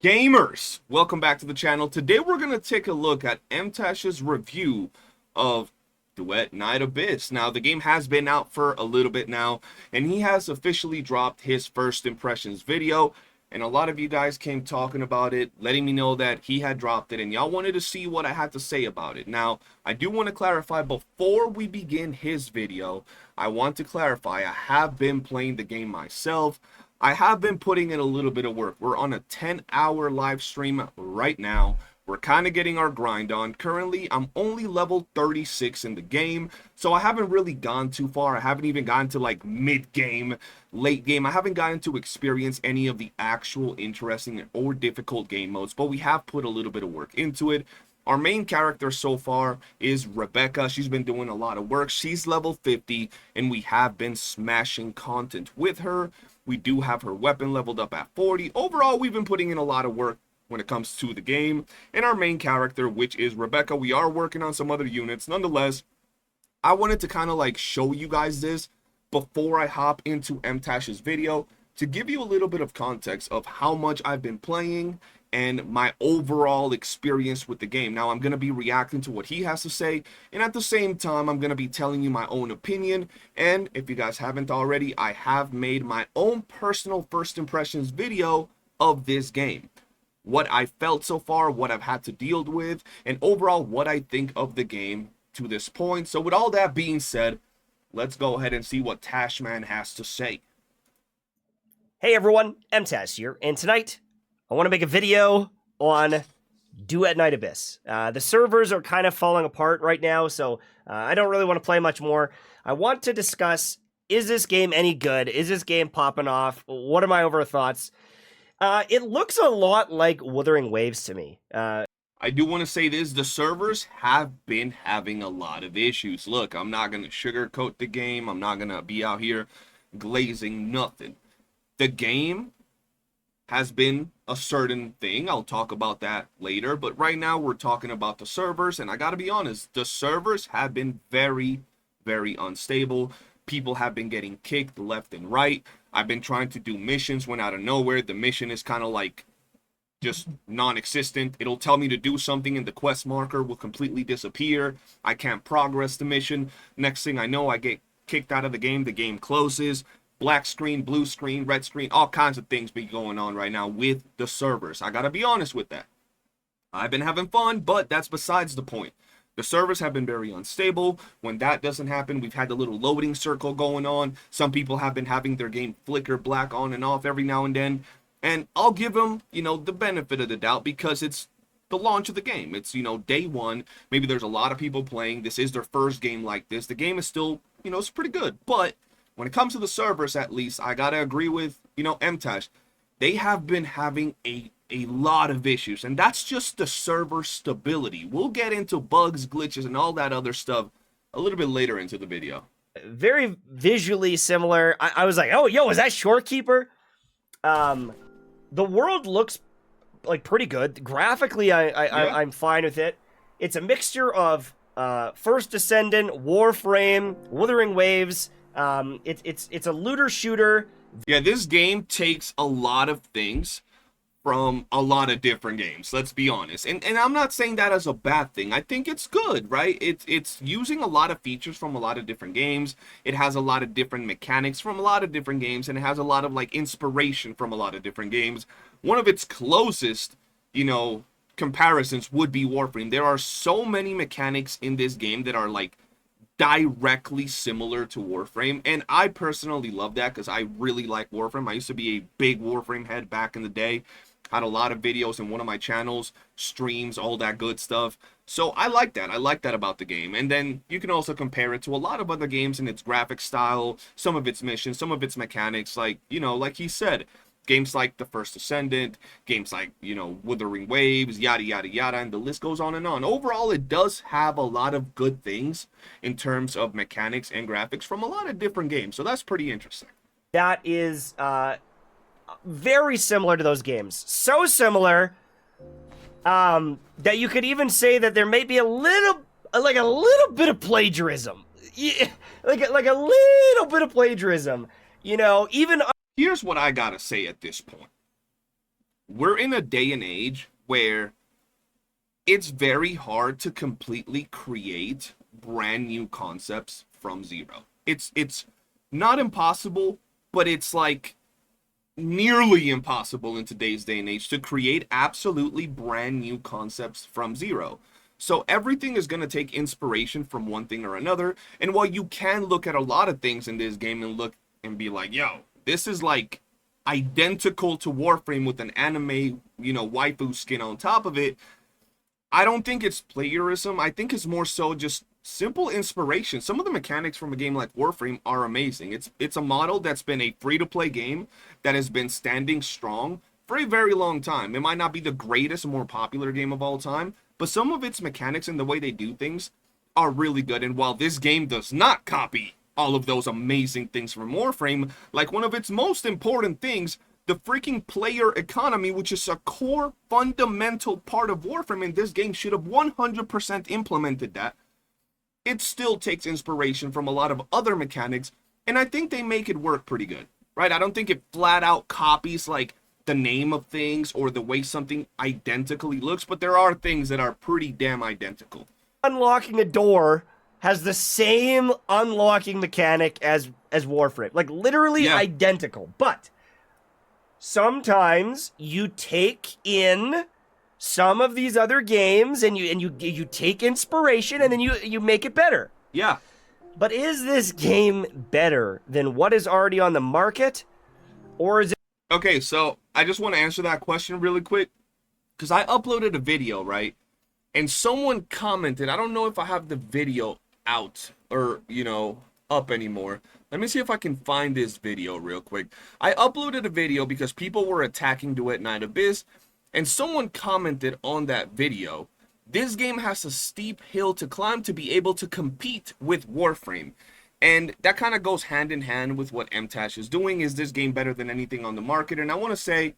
Gamers, welcome back to the channel. Today we're going to take a look at MTash's review of Duet Night Abyss. Now, the game has been out for a little bit now, and he has officially dropped his first impressions video, and a lot of you guys came talking about it, letting me know that he had dropped it, and y'all wanted to see what I had to say about it. Now, I do want to clarify, before we begin his video, I want to clarify, I have been playing the game myself. I have been putting in a little bit of work. We're on a 10-hour live stream right now. We're kind of getting our grind on. Currently, I'm only level 36 in the game, so I haven't really gone too far. I haven't even gotten to like mid-game, late game. I haven't gotten to experience any of the actual interesting or difficult game modes, but we have put a little bit of work into it. Our main character so far is Rebecca. She's been doing a lot of work. She's level 50, and we have been smashing content with her. We do have her weapon leveled up at 40. Overall, we've been putting in a lot of work when it comes to the game. And our main character, which is Rebecca, we are working on some other units. Nonetheless, I wanted to kind of like show you guys this before I hop into MTash's video to give you a little bit of context of how much I've been playing and my overall experience with the game. Now, I'm going to be reacting to what he has to say, and at the same time, I'm going to be telling you my own opinion. And if you guys haven't already, I have made my own personal first impressions video of this game. What I felt so far, what I've had to deal with, and overall what I think of the game to this point. So with all that being said, let's go ahead and see what Tashman has to say. Hey everyone, MTash here, and tonight I want to make a video on Duet Night Abyss. The servers are kind of falling apart right now, so I don't really want to play much more. I want to discuss, is this game any good? Is this game popping off? What are my overall thoughts? It looks a lot like Wuthering Waves to me. I do want to say this, the servers have been having a lot of issues. Look, I'm not going to sugarcoat the game. I'm not going to be out here glazing nothing. The game has been a certain thing. I'll talk about that later, but right now we're talking about the servers, and I gotta be honest, the servers have been very, very unstable. People have been getting kicked left and right. I've been trying to do missions when out of nowhere the mission is kind of like just non-existent. It'll tell me to do something and the quest marker will completely disappear. I can't progress the mission. Next thing I know, I get kicked out of the game closes. Black screen, blue screen, red screen, all kinds of things be going on right now with the servers. I gotta be honest with that. I've been having fun, but that's besides the point. The servers have been very unstable. When that doesn't happen, we've had the little loading circle going on. Some people have been having their game flicker black on and off every now and then. And I'll give them, the benefit of the doubt because it's the launch of the game. It's, day one. Maybe there's a lot of people playing. This is their first game like this. The game is still, it's pretty good. But when it comes to the servers, at least, I gotta agree with, MTash. They have been having a lot of issues, and that's just the server stability. We'll get into bugs, glitches, and all that other stuff a little bit later into the video. Very visually similar. I was like, oh, yo, is that Shorekeeper? The world looks like pretty good. Graphically, I'm fine with it. It's a mixture of First Descendant, Warframe, Wuthering Waves. It's a looter shooter. Yeah, this game takes a lot of things from a lot of different games, let's be honest. And I'm not saying that as a bad thing. I think it's good, right? It's using a lot of features from a lot of different games. It has a lot of different mechanics from a lot of different games, and it has a lot of like inspiration from a lot of different games. One of its closest, comparisons would be Warframe. There are so many mechanics in this game that are like directly similar to Warframe, and I personally love that because I really like Warframe. I used to be a big Warframe head back in the day. Had a lot of videos in one of my channels, streams, all that good stuff. So I like that. I like that about the game. And then you can also compare it to a lot of other games in its graphic style, some of its missions, some of its mechanics, like, like he said, games like The First Ascendant, games like, Wuthering Waves, yada, yada, yada, and the list goes on and on. Overall, it does have a lot of good things in terms of mechanics and graphics from a lot of different games, so that's pretty interesting. That is very similar to those games. So similar that you could even say that there may be a little bit of plagiarism. Yeah, like a little bit of plagiarism. Even Here's what I gotta say at this point. we're in a day and age where it's very hard to completely create brand new concepts from zero. It's not impossible, but it's like nearly impossible in today's day and age to create absolutely brand new concepts from zero. So everything is going to take inspiration from one thing or another. And while you can look at a lot of things in this game and look and be like, yo, this is like identical to Warframe with an anime, waifu skin on top of it, I don't think it's plagiarism. I think it's more so just simple inspiration. Some of the mechanics from a game like Warframe are amazing. It's a model that's been a free-to-play game that has been standing strong for a very long time. It might not be the greatest, more popular game of all time, but some of its mechanics and the way they do things are really good. And while this game does not copy all of those amazing things from Warframe, like one of its most important things, the freaking player economy, which is a core fundamental part of Warframe, and this game should have 100% implemented that. It still takes inspiration from a lot of other mechanics, and I think they make it work pretty good, right? I don't think it flat out copies like the name of things or the way something identically looks, but there are things that are pretty damn identical. Unlocking a door has the same unlocking mechanic as Warframe, like literally identical, but sometimes you take in some of these other games and you take inspiration and then you make it better. Yeah. But is this game better than what is already on the market, or is it? Okay, so I just want to answer that question really quick because I uploaded a video, right? And someone commented, I don't know if I have the video out or, up anymore. Let me see if I can find this video real quick. I uploaded a video because people were attacking Duet Night Abyss, and someone commented on that video, this game has a steep hill to climb to be able to compete with Warframe. And that kind of goes hand in hand with what MTash is doing. Is this game better than anything on the market? And I want to say,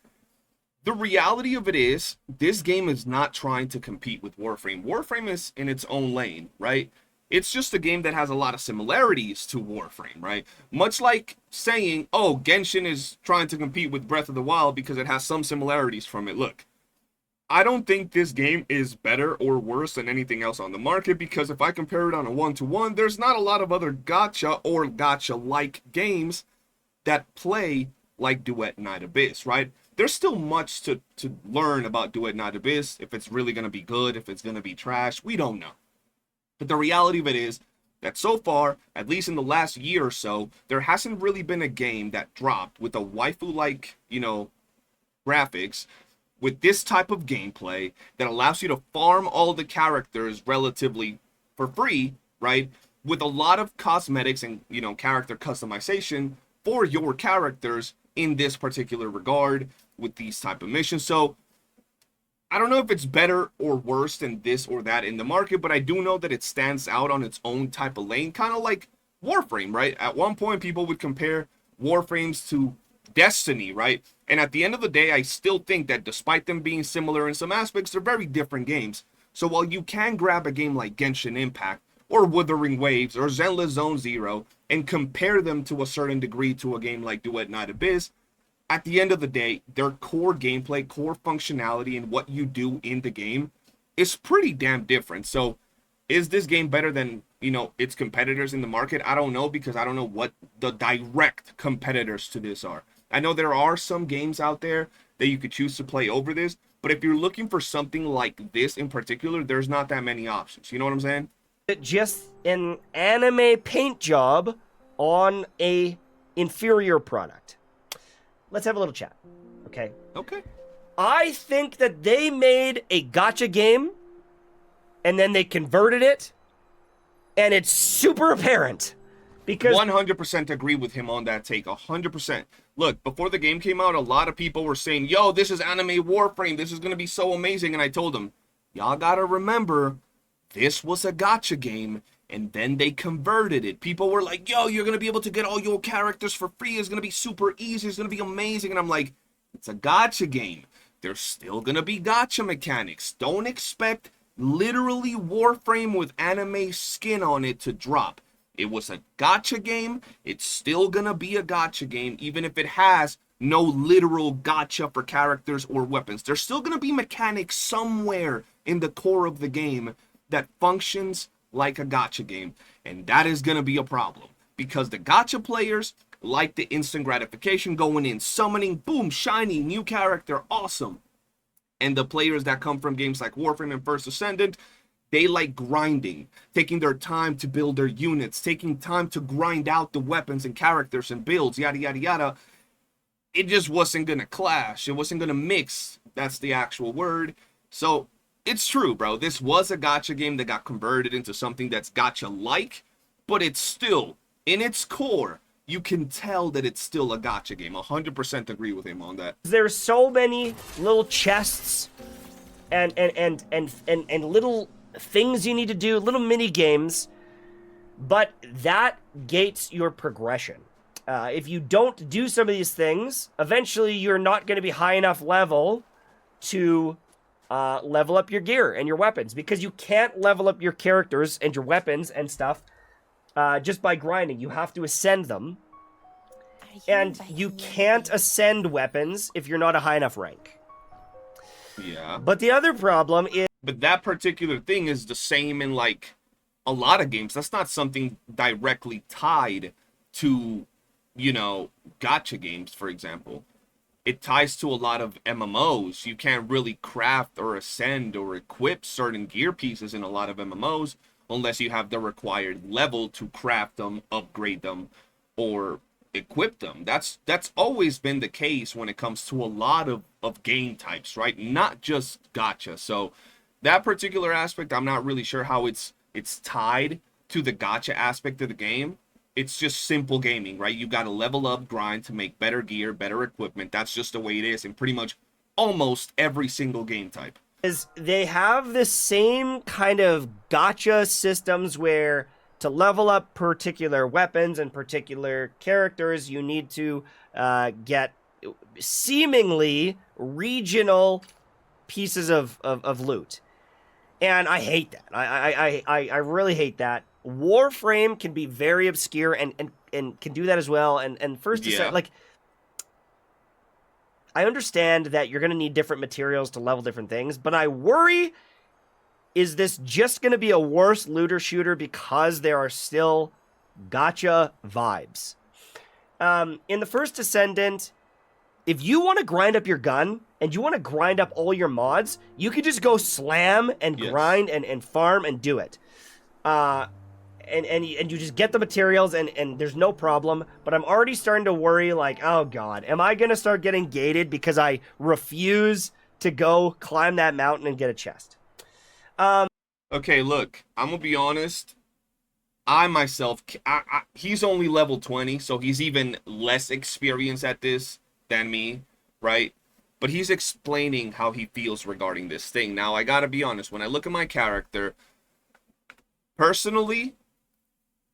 the reality of it is, this game is not trying to compete with Warframe. Warframe is in its own lane, right? It's just a game that has a lot of similarities to Warframe, right? Much like saying, oh, Genshin is trying to compete with Breath of the Wild because it has some similarities from it. Look, I don't think this game is better or worse than anything else on the market, because if I compare it on a one-to-one, there's not a lot of other gacha or gacha-like games that play like Duet Night Abyss, right? There's still much to learn about Duet Night Abyss, if it's really going to be good, if it's going to be trash, we don't know. But the reality of it is that so far, at least in the last year or so, there hasn't really been a game that dropped with a waifu-like, graphics, with this type of gameplay that allows you to farm all the characters relatively for free, right? With a lot of cosmetics and, character customization for your characters in this particular regard with these type of missions. So I don't know if it's better or worse than this or that in the market, but I do know that it stands out on its own type of lane, kind of like Warframe, right? At one point, people would compare Warframes to Destiny, right? And at the end of the day, I still think that despite them being similar in some aspects, they're very different games. So while you can grab a game like Genshin Impact or Wuthering Waves or Zenless Zone Zero and compare them to a certain degree to a game like Duet Night Abyss, at the end of the day, their core gameplay, core functionality, and what you do in the game is pretty damn different. So is this game better than, its competitors in the market? I don't know, because I don't know what the direct competitors to this are. I know there are some games out there that you could choose to play over this, but if you're looking for something like this in particular, there's not that many options. You know what I'm saying? Just an anime paint job on a inferior product. Let's have a little chat, okay? Okay. I think that they made a gacha game, and then they converted it, and it's super apparent. Because 100% agree with him on that take, 100%. Look, before the game came out, a lot of people were saying, yo, this is anime Warframe, this is going to be so amazing, and I told them, y'all gotta remember, this was a gacha game, and then they converted it. People were like, yo, you're going to be able to get all your characters for free, it's going to be super easy, it's going to be amazing, and I'm like, it's a gacha game. There's still going to be gacha mechanics. Don't expect literally Warframe with anime skin on it to drop. It was a gacha game. It's still gonna be a gacha game, even if it has no literal gacha for characters or weapons. There's still going to be mechanics somewhere in the core of the game that functions like a gacha game, and that is going to be a problem because the gacha players like the instant gratification, going in, summoning, boom, shiny, new character, awesome. And the players that come from games like Warframe and First Ascendant, they like grinding, taking their time to build their units, taking time to grind out the weapons and characters and builds, yada, yada, yada. It just wasn't going to clash. It wasn't going to mix. That's the actual word. So it's true, bro. This was a gacha game that got converted into something that's gacha-like, but it's still, in its core, you can tell that it's still a gacha game. 100% agree with him on that. There's so many little chests and little things you need to do, little mini games, but that gates your progression. If you don't do some of these things, eventually you're not going to be high enough level to level up your gear and your weapons, because you can't level up your characters and your weapons and stuff just by grinding. You have to ascend them, and you can't ascend weapons if you're not a high enough rank. Yeah. But the other problem is... But that particular thing is the same in, like, a lot of games. That's not something directly tied to, you know, gacha games, for example. It ties to a lot of MMOs. You can't really craft or ascend or equip certain gear pieces in a lot of MMOs unless you have the required level to craft them, upgrade them, or equip them. That's always been the case when it comes to a lot of game types, right? Not just gacha. So that particular aspect, I'm not really sure how it's tied to the gacha aspect of the game. It's just simple gaming, right? You got to level up, grind to make better gear, better equipment. That's just the way it is in pretty much almost every single game type. Is they have the same kind of gacha systems where to level up particular weapons and particular characters, you need to get seemingly regional pieces of loot. And I hate that. I really hate that. Warframe can be very obscure and can do that as well. And first, Yeah. like, I understand that you're going to need different materials to level different things, but I worry, is this just going to be a worse looter shooter because there are still gacha vibes? In the First Ascendant, if you want to grind up your gun and you want to grind up all your mods, you could just go slam and grind and farm and do it. And you just get the materials and there's no problem. But I'm already starting to worry, like, oh god, am I going to start getting gated because I refuse to go climb that mountain and get a chest? Okay, look, I'm gonna be honest. I myself, he's only level 20, so he's even less experienced at this than me, right? But he's explaining how he feels regarding this thing. Now, I gotta be honest, when I look at my character, personally,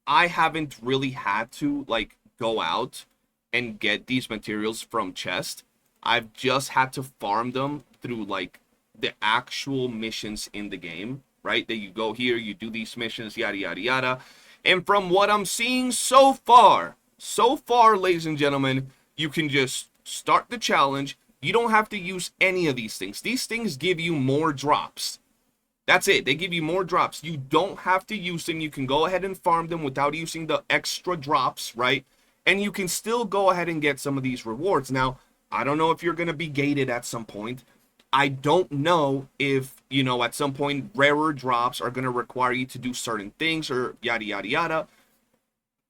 I haven't really had to, like, go out and get these materials from chest. I've just had to farm them through, like, the actual missions in the game, right? That you go here, you do these missions, yada, yada, yada. And from what I'm seeing so far, ladies and gentlemen, you can just start the challenge. You don't have to use any of these things. These things give you more drops. That's it. They give you more drops. You don't have to use them. You can go ahead and farm them without using the extra drops, right? And you can still go ahead and get some of these rewards. Now, I don't know if you're going to be gated at some point. I don't know if, you know, at some point rarer drops are going to require you to do certain things or yada, yada, yada.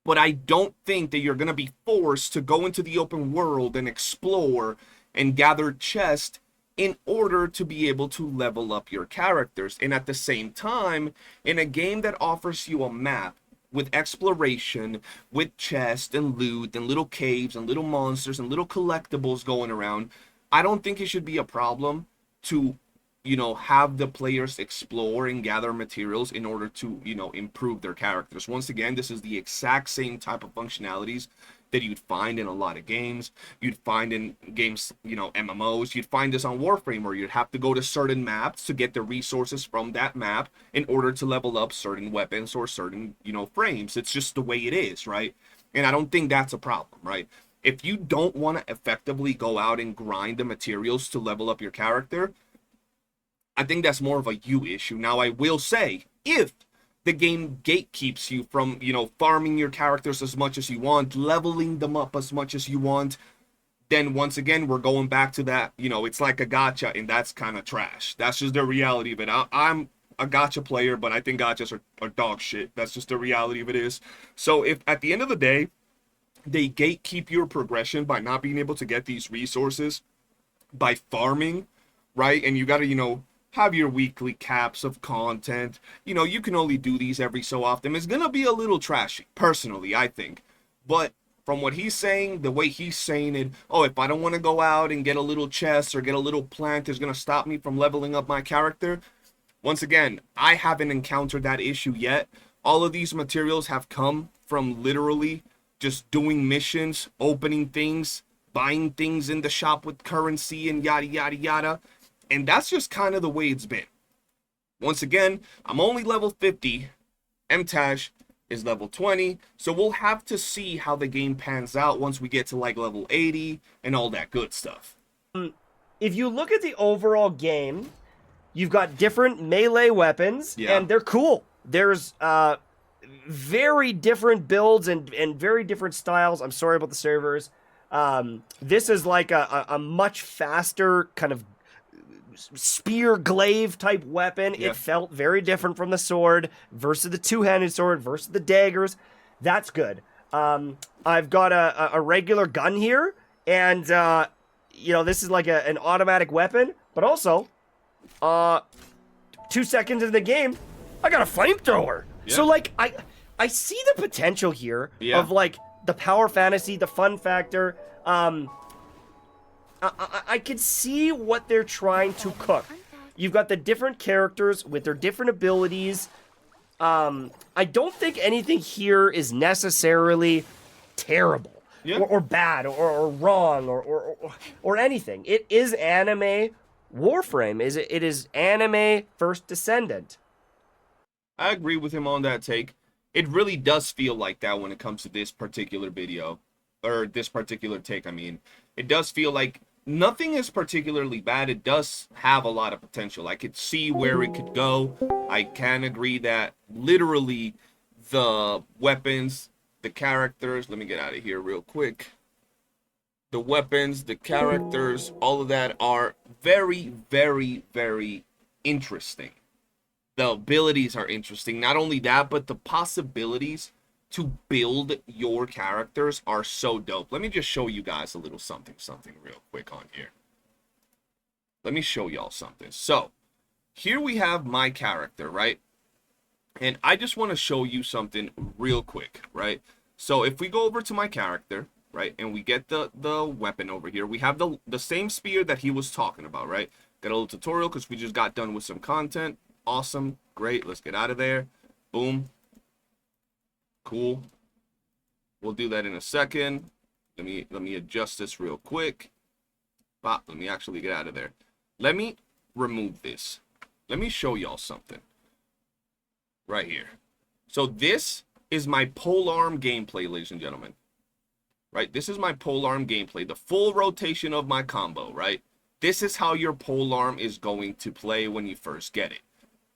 But I don't think that you're going to be forced to go into the open world and explore and gather chests in order to be able to level up your characters. And at the same time, in a game that offers you a map with exploration, with chests and loot and little caves and little monsters and little collectibles going around, I don't think it should be a problem to, you know, have the players explore and gather materials in order to, you know, improve their characters. Once again, this is the exact same type of functionalities that you'd find in a lot of games. You'd find in games, you know, MMOs. You'd find this on Warframe, where you'd have to go to certain maps to get the resources from that map in order to level up certain weapons or certain, you know, frames. It's just the way it is, right? And I don't think that's a problem, right? If you don't want to effectively go out and grind the materials to level up your character, I think that's more of a you issue. Now, I will say, if the game gatekeeps you from, farming your characters as much as you want, leveling them up as much as you want, then once again, we're going back to that, it's like a gacha, and that's kind of trash. That's just the reality of it. I'm a gacha player, but I think gachas are dog shit. That's just the reality of it is. So if at the end of the day, they gatekeep your progression by not being able to get these resources by farming, right? And you got to, have your weekly caps of content. You can only do these every so often. It's going to be a little trashy, personally, I think. But from what he's saying, the way he's saying it, oh, if I don't want to go out and get a little chest or get a little plant is going to stop me from leveling up my character. Once again, I haven't encountered that issue yet. All of these materials have come from literally just doing missions, opening things, buying things in the shop with currency and yada, yada, yada. And that's just kind of the way it's been. Once again, I'm only level 50. MTash is level 20. So we'll have to see how the game pans out once we get to like level 80 and all that good stuff. If you look at the overall game, you've got different melee weapons, and they're cool. There's very different builds and very different styles. I'm sorry about the servers. This is like a much faster kind of spear glaive type weapon. It felt very different from the sword versus the two-handed sword versus the daggers. That's good. I've got a regular gun here, and this is like an automatic weapon, but also 2 seconds into the game, I got a flamethrower. So like I see the potential here of like the power fantasy, the fun factor. I could see what they're trying to cook. You've got the different characters with their different abilities. I don't think anything here is necessarily terrible or bad or wrong or anything. It is anime Warframe. It is anime First Descendant. I agree with him on that take. It really does feel like that when it comes to this particular video, or this particular take, I mean. It does feel like nothing is particularly bad. It does have a lot of potential. I could see where it could go. I can agree that literally the weapons, the characters, let me get out of here real quick. The weapons, the characters, all of that are very, very, very interesting. The abilities are interesting. Not only that, but the possibilities to build your characters are so dope. Let me just show you guys a little something real quick on here. Let me show y'all something. So, here we have my character, right? And I just want to show you something real quick, right? So, if we go over to my character, right, and we get the weapon over here, we have the same spear that he was talking about, right? Got a little tutorial because we just got done with some content. Awesome. Great. Let's get out of there. Boom. Cool. We'll do that in a second. Let me adjust this real quick. Let me actually get out of there. Let me remove this. Let me show y'all something. Right here. So this is my polearm gameplay, ladies and gentlemen. Right? This is my polearm gameplay. The full rotation of my combo, right? This is how your polearm is going to play when you first get it.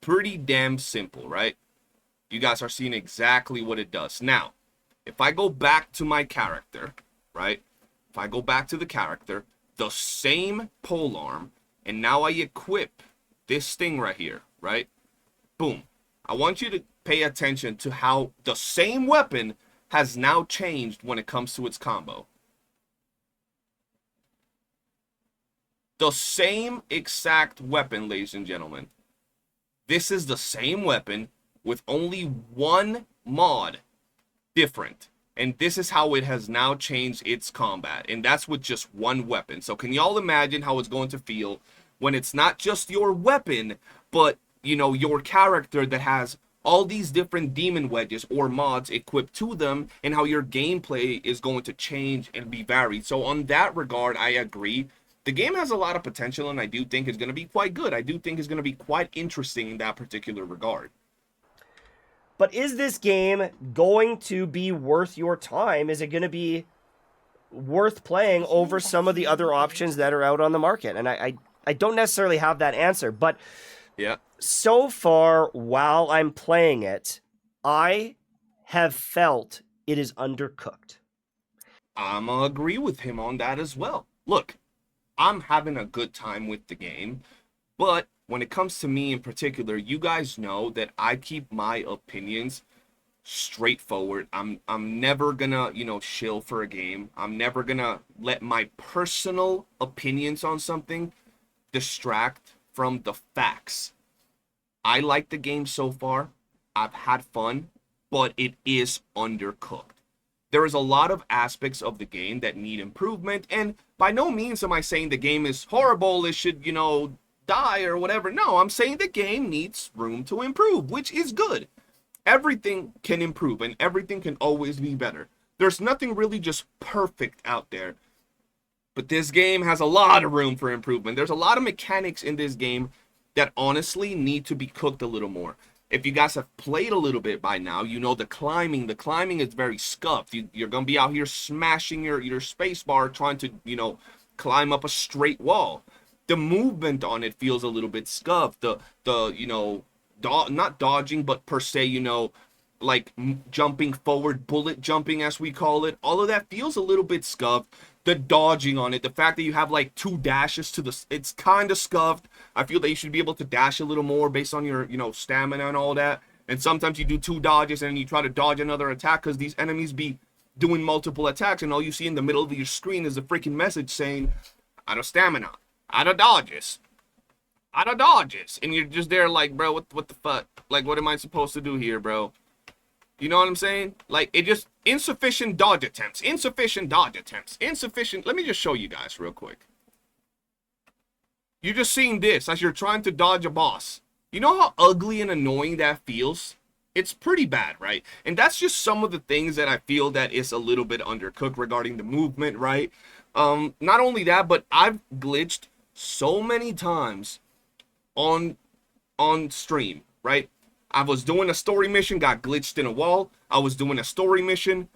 Pretty damn simple, right? You guys are seeing exactly what it does. Now, if I go back to my character, right? If I go back to the character, the same polearm, and now I equip this thing right here, right? Boom. I want you to pay attention to how the same weapon has now changed when it comes to its combo. The same exact weapon, ladies and gentlemen. This is the same weapon with only one mod different. And this is how it has now changed its combat. And that's with just one weapon. So can y'all imagine how it's going to feel when it's not just your weapon, but, your character that has all these different demon wedges or mods equipped to them, and how your gameplay is going to change and be varied. So on that regard, I agree. The game has a lot of potential, and I do think it's going to be quite good. I do think it's going to be quite interesting in that particular regard. But is this game going to be worth your time? Is it going to be worth playing over some of the other options that are out on the market. And I don't necessarily have that answer, but Yeah. so far while I'm playing it, I have felt it is undercooked. I'm gonna agree with him on that as well. Look, I'm having a good time with the game, but when it comes to me in particular, you guys know that I keep my opinions straightforward. I'm never gonna, shill for a game. I'm never gonna let my personal opinions on something distract from the facts. I like the game so far. I've had fun, but it is undercooked. There is a lot of aspects of the game that need improvement, and by no means am I saying the game is horrible, it should, die or whatever. No, I'm saying the game needs room to improve, which is good. Everything can improve, and everything can always be better. There's nothing really just perfect out there. But this game has a lot of room for improvement. There's a lot of mechanics in this game that honestly need to be cooked a little more. If you guys have played a little bit by now, you know the climbing. The climbing is very scuffed. You're going to be out here smashing your space bar trying to, climb up a straight wall. The movement on it feels a little bit scuffed. Not dodging, but per se, like jumping forward, bullet jumping as we call it. All of that feels a little bit scuffed. The dodging on it, the fact that you have like 2 dashes it's kind of scuffed. I feel that you should be able to dash a little more based on your, stamina and all that. And sometimes you do 2 dodges and you try to dodge another attack because these enemies be doing multiple attacks, and all you see in the middle of your screen is a freaking message saying, out of stamina, out of dodges, out of dodges. And you're just there like, bro, what the fuck? Like, what am I supposed to do here, bro? You know what I'm saying? Like, it just, insufficient dodge attempts, insufficient dodge attempts, insufficient. Let me just show you guys real quick. You're just seeing this as you're trying to dodge a boss. You know how ugly and annoying that feels? It's pretty bad, right? And that's just some of the things that I feel that is a little bit undercooked regarding the movement, right? Not only that, but I've glitched so many times on stream, right? I was doing a story mission, got glitched in a wall. I was doing a story mission.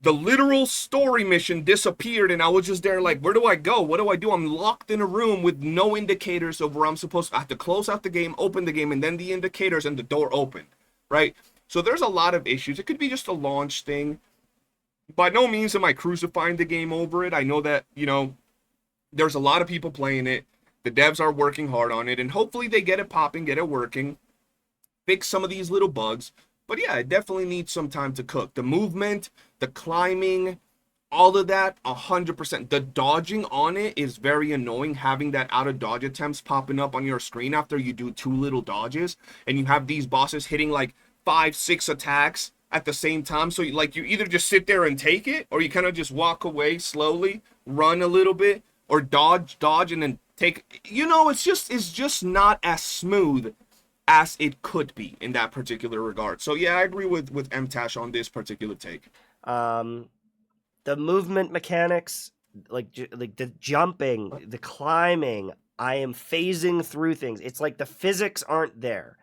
The literal story mission disappeared, and I was just there like, where do I go? What do I do? I'm locked in a room with no indicators of where I'm supposed to. I have to close out the game, open the game, and then the indicators, and the door opened, right? So there's a lot of issues. It could be just a launch thing. By no means am I crucifying the game over it. I know that, there's a lot of people playing it. The devs are working hard on it, and hopefully they get it popping, get it working, fix some of these little bugs. But yeah, it definitely needs some time to cook. The movement, the climbing, all of that, 100%. The dodging on it is very annoying, having that out of dodge attempts popping up on your screen after you do 2 little dodges, and you have these bosses hitting like 5, 6 attacks at the same time. So you either just sit there and take it, or you kind of just walk away slowly, run a little bit, or dodge, and then take. It's just not as smooth as it could be in that particular regard. So yeah, I agree with MTash on this particular take. The movement mechanics, like the jumping, the climbing, I am phasing through things. It's like the physics aren't there.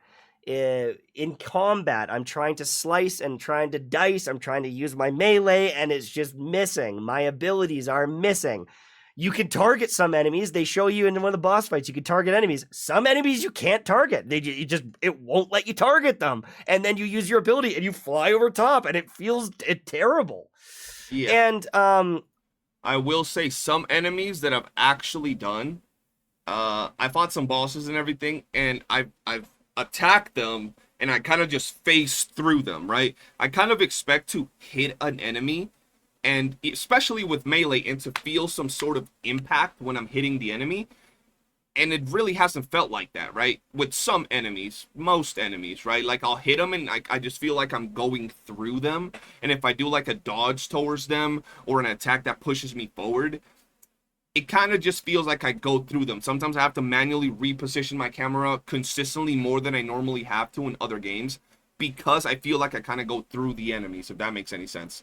In combat, I'm trying to slice and trying to dice. I'm trying to use my melee, and it's just missing. My abilities are missing. You can target some enemies. They show you in one of the boss fights, you can target enemies. Some enemies you can't target. It won't let you target them. And then you use your ability and you fly over top, and it feels terrible. Yeah. And I will say some enemies that I've actually done, I fought some bosses and everything, and I've attacked them, and I kind of just phase through them, right? I kind of expect to hit an enemy, and especially with melee, and to feel some sort of impact when I'm hitting the enemy. And it really hasn't felt like that, right? With some enemies, most enemies, right? Like, I'll hit them and I just feel like I'm going through them. And if I do like a dodge towards them or an attack that pushes me forward, it kind of just feels like I go through them. Sometimes I have to manually reposition my camera consistently more than I normally have to in other games, because I feel like I kind of go through the enemies, if that makes any sense.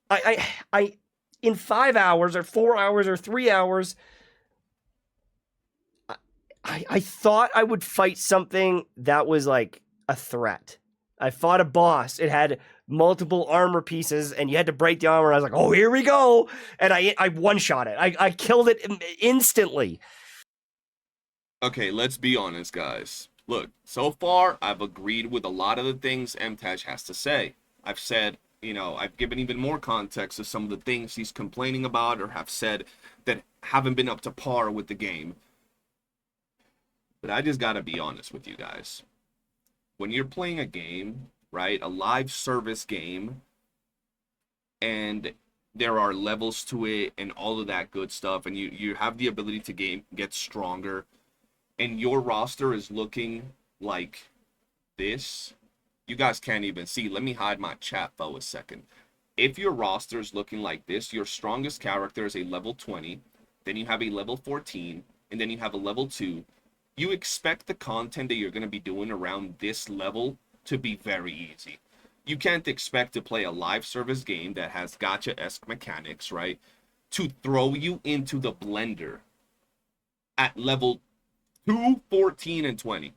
I in 5 hours or 4 hours or 3 hours, I thought I would fight something that was like a threat. I fought a boss. It had multiple armor pieces, and you had to break the armor. I was like, oh, here we go. And I one-shot it. I killed it instantly. Okay, let's be honest, guys. Look, so far, I've agreed with a lot of the things MTash has to say. I've said, I've given even more context to some of the things he's complaining about or have said that haven't been up to par with the game. But I just gotta be honest with you guys. When you're playing a game, right, a live service game, and there are levels to it and all of that good stuff, and you have the ability to get stronger, and your roster is looking like this, you guys can't even see. Let me hide my chat for a second. If your roster is looking like this, your strongest character is a level 20, then you have a level 14, and then you have a level 2. You expect the content that you're going to be doing around this level to be very easy. You can't expect to play a live service game that has gacha-esque mechanics, right, to throw you into the blender at level 2, 14, and 20.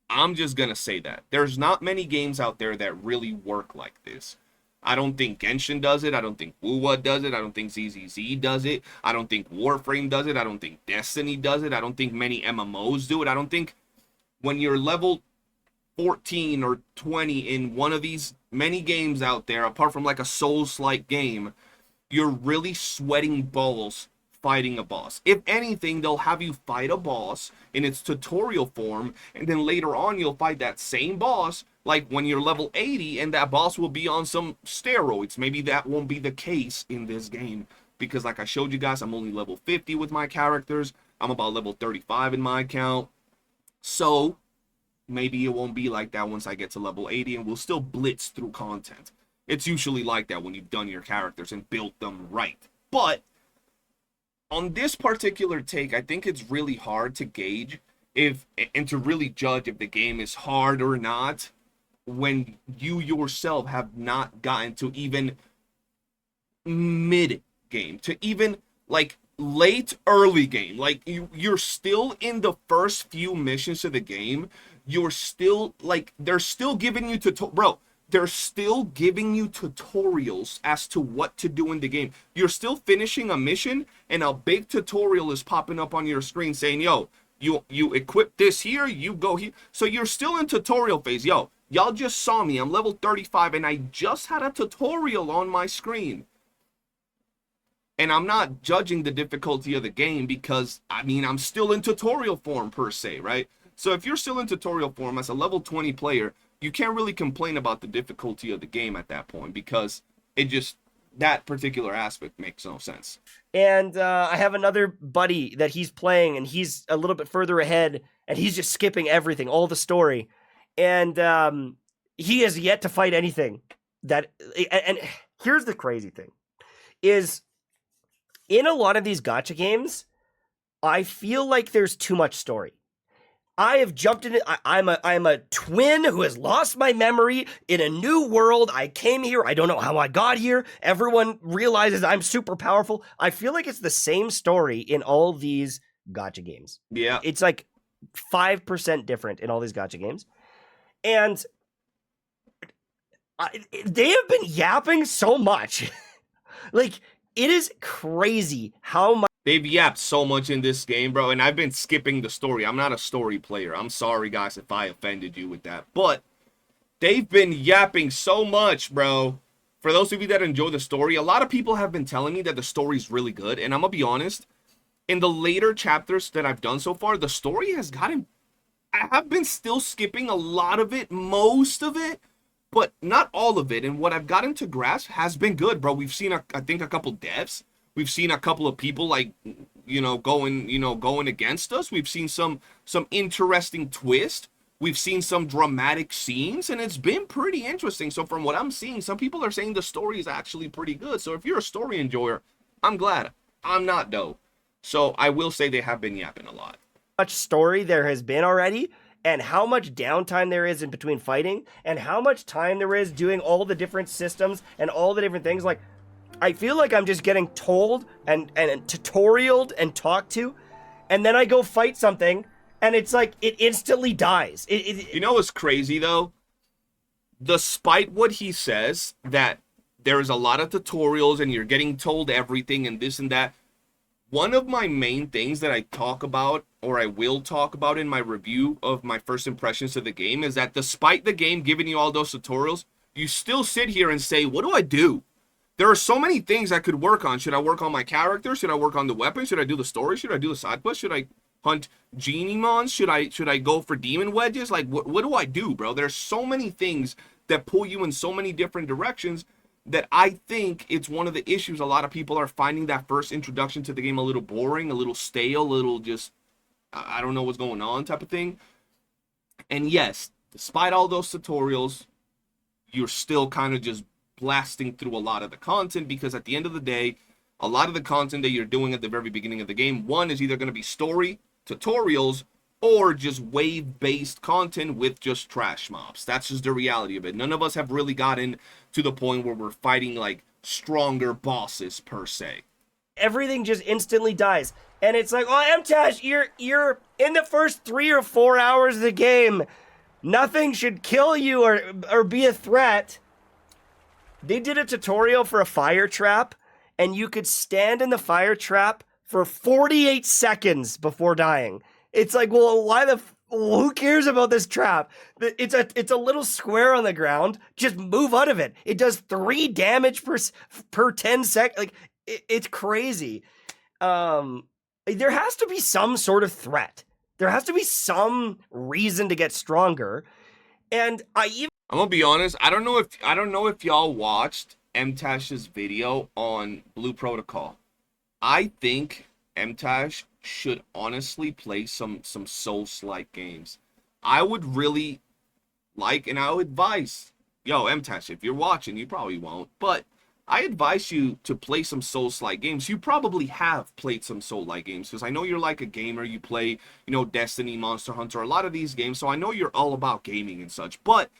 I'm just going to say that. There's not many games out there that really work like this. I don't think Genshin does it. I don't think Wuwa does it. I don't think ZZZ does it. I don't think Warframe does it. I don't think Destiny does it. I don't think many MMOs do it. I don't think when you're level 14 or 20 in one of these many games out there, apart from like a Souls-like game, you're really sweating balls fighting a boss. If anything, they'll have you fight a boss in its tutorial form, and then later on you'll fight that same boss like when you're level 80 and that boss will be on some steroids. Maybe that won't be the case in this game, because like I showed you guys, I'm only level 50 with my characters. I'm about level 35 in my account. So maybe it won't be like that once I get to level 80, and we'll still blitz through content. It's usually like that when you've done your characters and built them right. But on this particular take, I think it's really hard to gauge and to really judge if the game is hard or not when you yourself have not gotten to even mid game, to even like late early game. Like you're still in the first few missions of the game. You're still like, they're still giving you they're still giving you tutorials as to what to do in the game. You're still finishing a mission and a big tutorial is popping up on your screen saying, yo, you equip this here, you go here. So you're still in tutorial phase. Yo, y'all just saw me. I'm level 35 and I just had a tutorial on my screen. And I'm not judging the difficulty of the game because, I mean, I'm still in tutorial form per se, right? So if you're still in tutorial form as a level 20 player, you can't really complain about the difficulty of the game at that point, because that particular aspect makes no sense. And I have another buddy that he's playing, and he's a little bit further ahead, and he's just skipping everything, all the story. And he has yet to fight anything. And here's the crazy thing, is in a lot of these gacha games, I feel like there's too much story. I have jumped in it. I'm a twin who has lost my memory in a new world. I came here. I don't know how I got here. Everyone realizes I'm super powerful. I feel like it's the same story in all these gacha games. Yeah. It's like 5% different in all these gacha games. And they have been yapping so much. Like, it is crazy how much. They've yapped so much in this game, bro, and I've been skipping the story. I'm not a story player. I'm sorry, guys, if I offended you with that. But they've been yapping so much, bro. For those of you that enjoy the story, a lot of people have been telling me that the story's really good. And I'm going to be honest, in the later chapters that I've done so far, the story has gotten... I have been still skipping a lot of it, most of it, but not all of it. And what I've gotten to grasp has been good, bro. We've seen, I think, a couple deaths. We've seen a couple of people like, going against us. We've seen some interesting twist. We've seen some dramatic scenes, and it's been pretty interesting. So from what I'm seeing, some people are saying the story is actually pretty good. So if you're a story enjoyer, I'm glad. I'm not, though. So I will say they have been yapping a lot. Much story there has been already, and how much downtime there is in between fighting, and how much time there is doing all the different systems and all the different things. Like, I feel like I'm just getting told and tutorialed and talked to, and then I go fight something, and it's like it instantly dies. You know what's crazy though? despite what he says, that there's a lot of tutorials and you're getting told everything and this and that, one of my main things that I talk about, or I will talk about in my review of my first impressions of the game, is that despite the game giving you all those tutorials, you still sit here and say, what do I do? There are so many things I could work on. Should I work on my character? Should I work on the weapon? Should I do the story? Should I do the side quest? Should I hunt genie mons? Should I go for demon wedges? Like, what do I do, bro? There's so many things that pull you in so many different directions that I think it's one of the issues. A lot of people are finding that first introduction to the game a little boring, a little stale, a little just, I don't know what's going on type of thing. And yes, despite all those tutorials, you're still kind of just blasting through a lot of the content, because at the end of the day, a lot of the content that you're doing at the very beginning of the game, one, is either going to be story, tutorials, or just wave-based content with just trash mobs. That's just the reality of it. None of us have really gotten to the point where we're fighting like stronger bosses per se. Everything just instantly dies. And it's like, oh, MTash, you're in the first 3 or 4 hours of the game. Nothing should kill you or be a threat. They did a tutorial for a fire trap, and you could stand in the fire trap for 48 seconds before dying. It's like, well, who cares about this trap? It's a little square on the ground. Just move out of it. It does 3 damage per 10 seconds. Like, it's crazy. There has to be some sort of threat. There has to be some reason to get stronger. And I'm gonna be honest, I don't know if y'all watched MTash's video on Blue Protocol. I think MTash should honestly play some Souls-like games. I would really like, and I would advise, yo, MTash, if you're watching, you probably won't, but I advise you to play some Souls-like games. You probably have played some Soul-like games, because I know you're like a gamer. You play, Destiny, Monster Hunter, a lot of these games, so I know you're all about gaming and such. But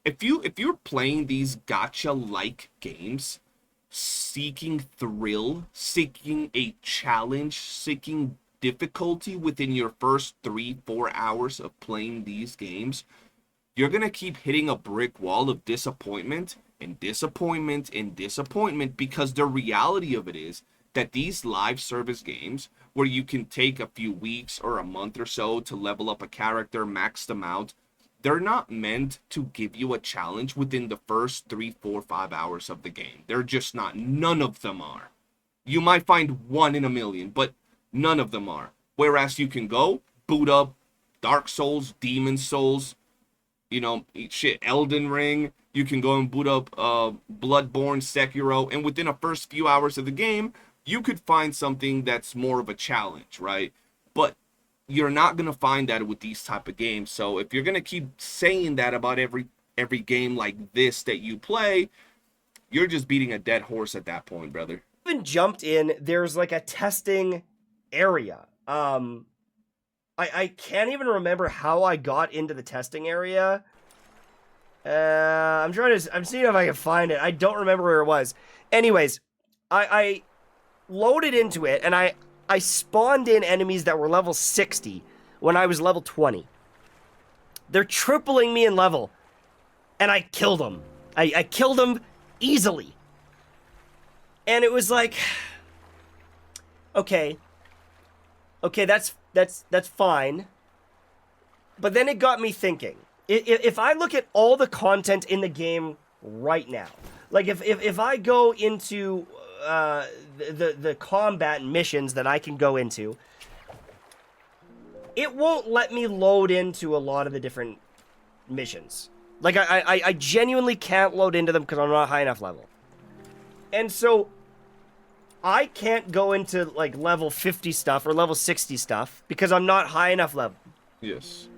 if you're playing these gacha-like games, seeking thrill, seeking a challenge, seeking difficulty within your first 3-4 hours of playing these games, you're gonna keep hitting a brick wall of disappointment and disappointment and disappointment, because the reality of it is that these live service games, where you can take a few weeks or a month or so to level up a character, max them out, they're not meant to give you a challenge within the first 3, 4, 5 hours of the game. They're just not. None of them are. You might find one in a million, but none of them are. Whereas you can go, boot up Dark Souls, Demon Souls, Elden Ring. You can go and boot up Bloodborne, Sekiro, and within the first few hours of the game, you could find something that's more of a challenge, right? But you're not going to find that with these type of games. So if you're going to keep saying that about every game like this that you play, you're just beating a dead horse at that point, brother. Even jumped in, there's like a testing area. I can't even remember how I got into the testing area. I'm seeing if I can find it. I don't remember where it was. Anyways, I loaded into it, and I spawned in enemies that were level 60 when I was level 20. They're tripling me in level, and I killed them. I killed them easily. And it was like, okay, that's fine. But then it got me thinking. If I look at all the content in the game right now, like if I go into the combat missions that I can go into, it won't let me load into a lot of the different missions. Like I genuinely can't load into them because I'm not high enough level. And so I can't go into like level 50 stuff or level 60 stuff because I'm not high enough level. Yes.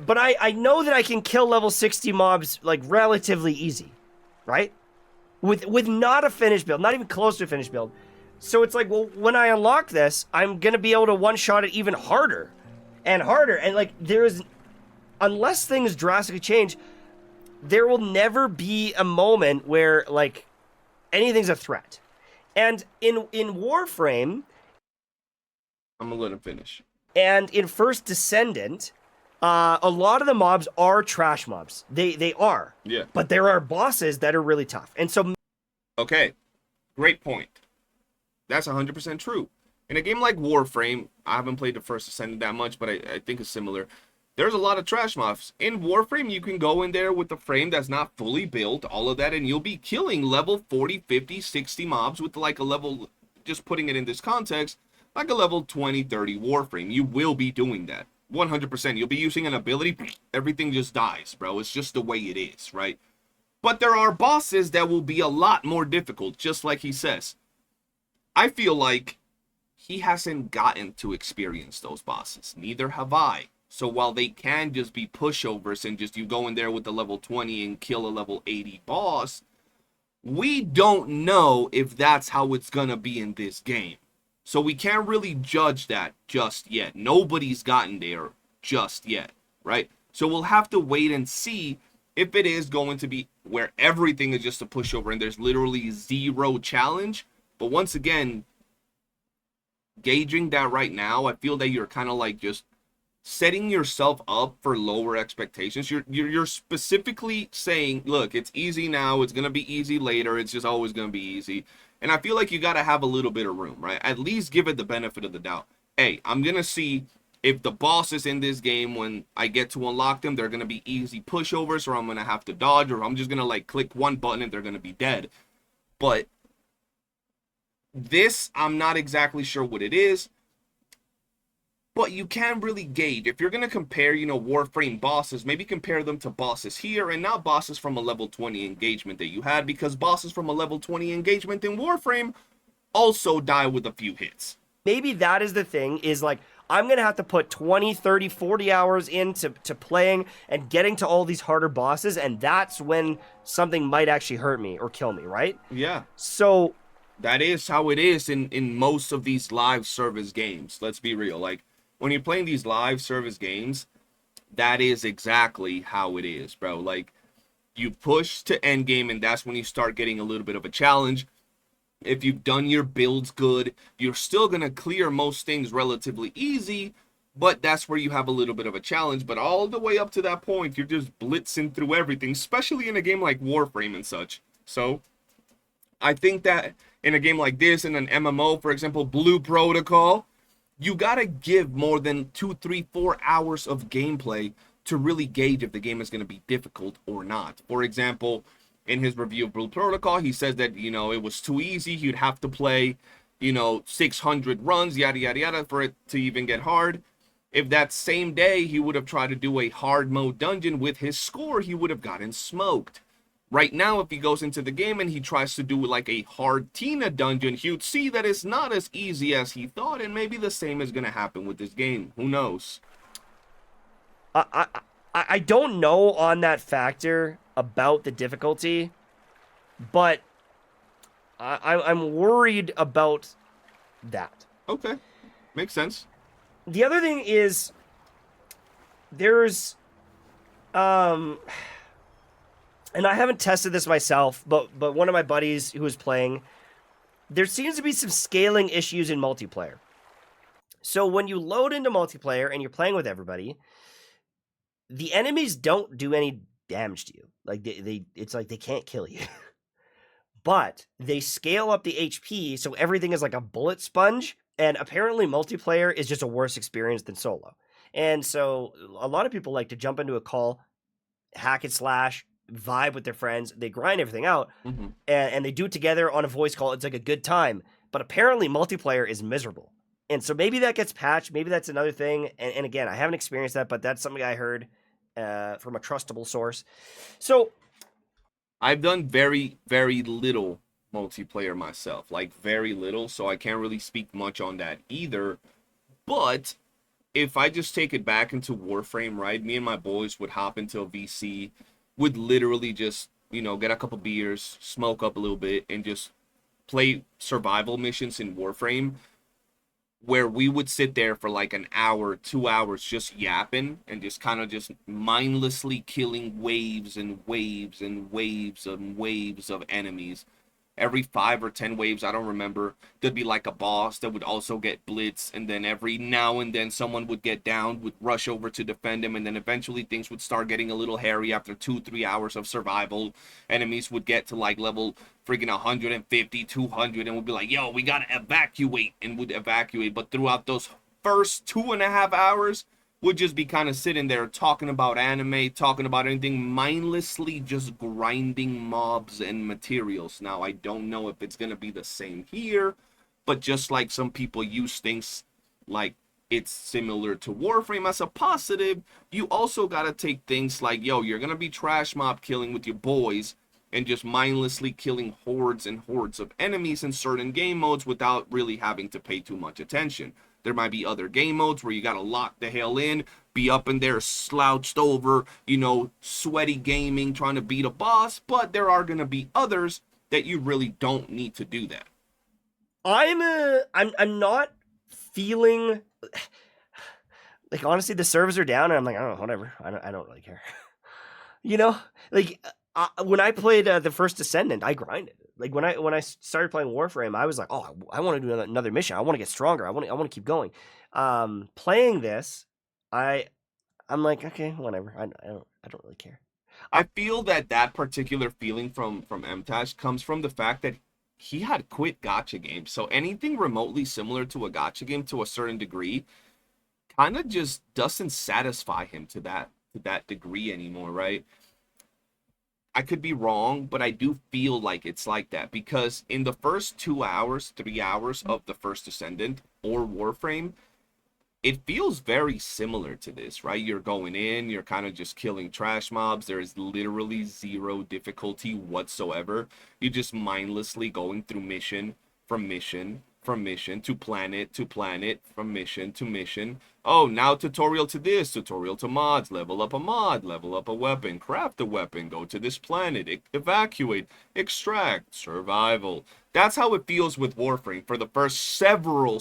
But I know that I can kill level 60 mobs like relatively easy, right? With not a finished build, not even close to a finished build. So it's like, well, when I unlock this, I'm gonna be able to one-shot it even harder and harder. And like unless things drastically change, there will never be a moment where like anything's a threat. And in Warframe, I'm gonna let him finish. And in First Descendant, A lot of the mobs are trash mobs. They are. Yeah. But there are bosses that are really tough. And so Okay, great point. That's 100% true. In a game like Warframe, I haven't played the First Ascendant that much, but I think it's similar. There's a lot of trash mobs. In Warframe, you can go in there with the frame that's not fully built, all of that, and you'll be killing level 40, 50, 60 mobs with like a level, just putting it in this context, like a level 20, 30 Warframe. You will be doing that. 100%. You'll be using an ability, everything just dies, bro. It's just the way it is, right? But there are bosses that will be a lot more difficult, just like he says. I feel like he hasn't gotten to experience those bosses. Neither have I. So while they can just be pushovers and just you go in there with the level 20 and kill a level 80 boss, we don't know if that's how it's gonna be in this game. So we can't really judge that just yet. Nobody's gotten there just yet, right? So we'll have to wait and see if it is going to be where everything is just a pushover and there's literally zero challenge. But once again, gauging that right now, I feel that you're kind of like just setting yourself up for lower expectations. You're specifically saying, look, it's easy now, it's gonna be easy later, it's just always gonna be easy. And I feel like you gotta have a little bit of room, right? At least give it the benefit of the doubt. Hey, I'm gonna see if the bosses in this game, when I get to unlock them, they're gonna be easy pushovers, or I'm gonna have to dodge, or I'm just gonna like click one button and they're gonna be dead. But this, I'm not exactly sure what it is. But you can really gauge. If you're going to compare, Warframe bosses, maybe compare them to bosses here and not bosses from a level 20 engagement that you had, because bosses from a level 20 engagement in Warframe also die with a few hits. maybe that is the thing, is like, I'm going to have to put 20, 30, 40 hours into playing and getting to all these harder bosses, and that's when something might actually hurt me or kill me, right? Yeah. So That is how it is in most of these live service games. Let's be real. Like, when you're playing these live service games, that is exactly how it is, bro. Like, you push to endgame, and that's when you start getting a little bit of a challenge. If you've done your builds good, you're still going to clear most things relatively easy, but that's where you have a little bit of a challenge. But all the way up to that point, you're just blitzing through everything, especially in a game like Warframe and such. So, I think that in a game like this, in an MMO, for example, Blue Protocol, you gotta give more than 2, 3, 4 hours of gameplay to really gauge if the game is going to be difficult or not. For example, in his review of Blue Protocol, he says that, it was too easy. You'd have to play, 600 runs, yada, yada, yada, for it to even get hard. If that same day he would have tried to do a hard mode dungeon with his score, he would have gotten smoked. Right now, if he goes into the game and he tries to do like a hard Tina dungeon, he would see that it's not as easy as he thought, and maybe the same is going to happen with this game. Who knows? I don't know on that factor about the difficulty, but I'm worried about that. Okay. Makes sense. The other thing is there's and I haven't tested this myself, but one of my buddies who was playing, there seems to be some scaling issues in multiplayer. So when you load into multiplayer and you're playing with everybody, the enemies don't do any damage to you. Like it's like they can't kill you. But they scale up the HP, so everything is like a bullet sponge, and apparently multiplayer is just a worse experience than solo. And so a lot of people like to jump into a call, hack and slash, vibe with their friends, they grind everything out, and they do it together on a voice call. It's like a good time. But apparently multiplayer is miserable. And so maybe that gets patched. Maybe that's another thing. And again, I haven't experienced that, but that's something I heard from a trustable source. So I've done very, very little multiplayer myself, like very little, so I can't really speak much on that either. But if I just take it back into Warframe, right, me and my boys would hop into a VC, would literally just, get a couple beers, smoke up a little bit, and just play survival missions in Warframe, where we would sit there for like an hour, 2 hours just yapping and just kind of just mindlessly killing waves and waves and waves and waves of enemies. every 5 or 10 waves, I don't remember, there'd be like a boss that would also get blitzed, and then every now and then someone would get down, would rush over to defend him, and then eventually things would start getting a little hairy after 2-3 hours of survival. Enemies would get to like level freaking 150, 200, and would be like, yo, we gotta evacuate, and would evacuate. But throughout those first 2.5 hours, would just be kind of sitting there talking about anime, talking about anything, mindlessly just grinding mobs and materials. Now, I don't know if it's going to be the same here, but just like some people use things like it's similar to Warframe as a positive, you also got to take things like, yo, you're going to be trash mob killing with your boys and just mindlessly killing hordes and hordes of enemies in certain game modes without really having to pay too much attention. There might be other game modes where you gotta lock the hell in, be up in there slouched over, you know, sweaty gaming, trying to beat a boss, but there are gonna be others that you really don't need to do that. I'm not feeling like, honestly, the servers are down and I'm like, I don't know, whatever. I don't really care. You know, like when I played the first Descendant, I grinded. Like when I started playing Warframe, I was like, oh, I want to do another mission. I want to get stronger. I want to keep going. Playing this, I'm like, okay, whatever. I don't really care. I feel that particular feeling from MTash comes from the fact that he had quit gacha games. So anything remotely similar to a gacha game to a certain degree kind of just doesn't satisfy him to that degree anymore, right? I could be wrong, but I do feel like it's like that because in the first 2 hours, 3 hours of the first Descendant or Warframe, it feels very similar to this, right? You're going in, you're kind of just killing trash mobs. There is literally zero difficulty whatsoever. You're just mindlessly going through mission from mission from mission to planet, from mission to mission. Oh, now tutorial to this, tutorial to mods, level up a mod, level up a weapon, craft a weapon, go to this planet, evacuate, extract, survival. That's how it feels with Warframe for the first several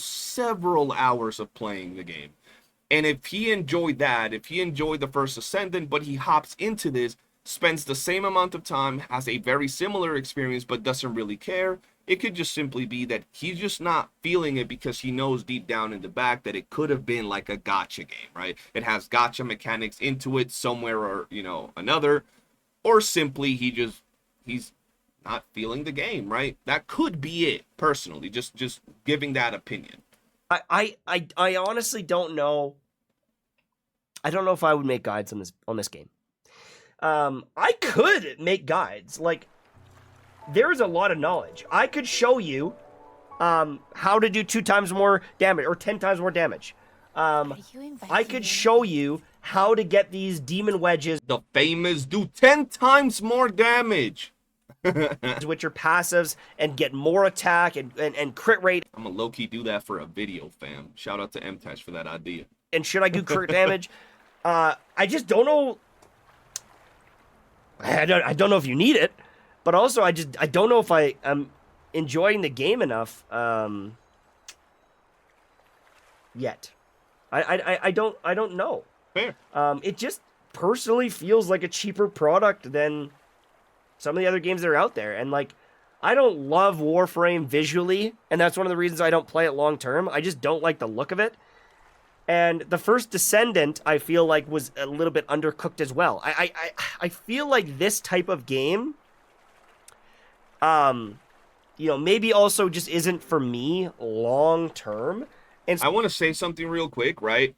hours of playing the game. And if he enjoyed that, if he enjoyed the first Ascendant, but he hops into this, spends the same amount of time, has a very similar experience, but doesn't really care, it could just simply be that he's just not feeling it because he knows deep down in the back that it could have been like a gacha game, right? It has gacha mechanics into it somewhere or, you know, another. Or simply he's not feeling the game, right? That could be it, personally, just giving that opinion. I honestly don't know. I don't know if I would make guides on this game. I could make guides. Like, there's a lot of knowledge. I could show you how to do 2 times more damage or 10 times more damage. I could show you how to get these demon wedges. The famous do 10 times more damage. Which are passives and get more attack and crit rate. I'm gonna low-key do that for a video, fam. Shout out to MTash for that idea. And should I do crit damage? I just don't know. I don't know if you need it. But also, I don't know if I am enjoying the game enough yet. I don't know. Fair. It just personally feels like a cheaper product than some of the other games that are out there. And like, I don't love Warframe visually, and that's one of the reasons I don't play it long term. I just don't like the look of it. And the first Descendant, I feel like, was a little bit undercooked as well. I feel like this type of game, you know, maybe also just isn't for me long term. And I want to say something real quick, right?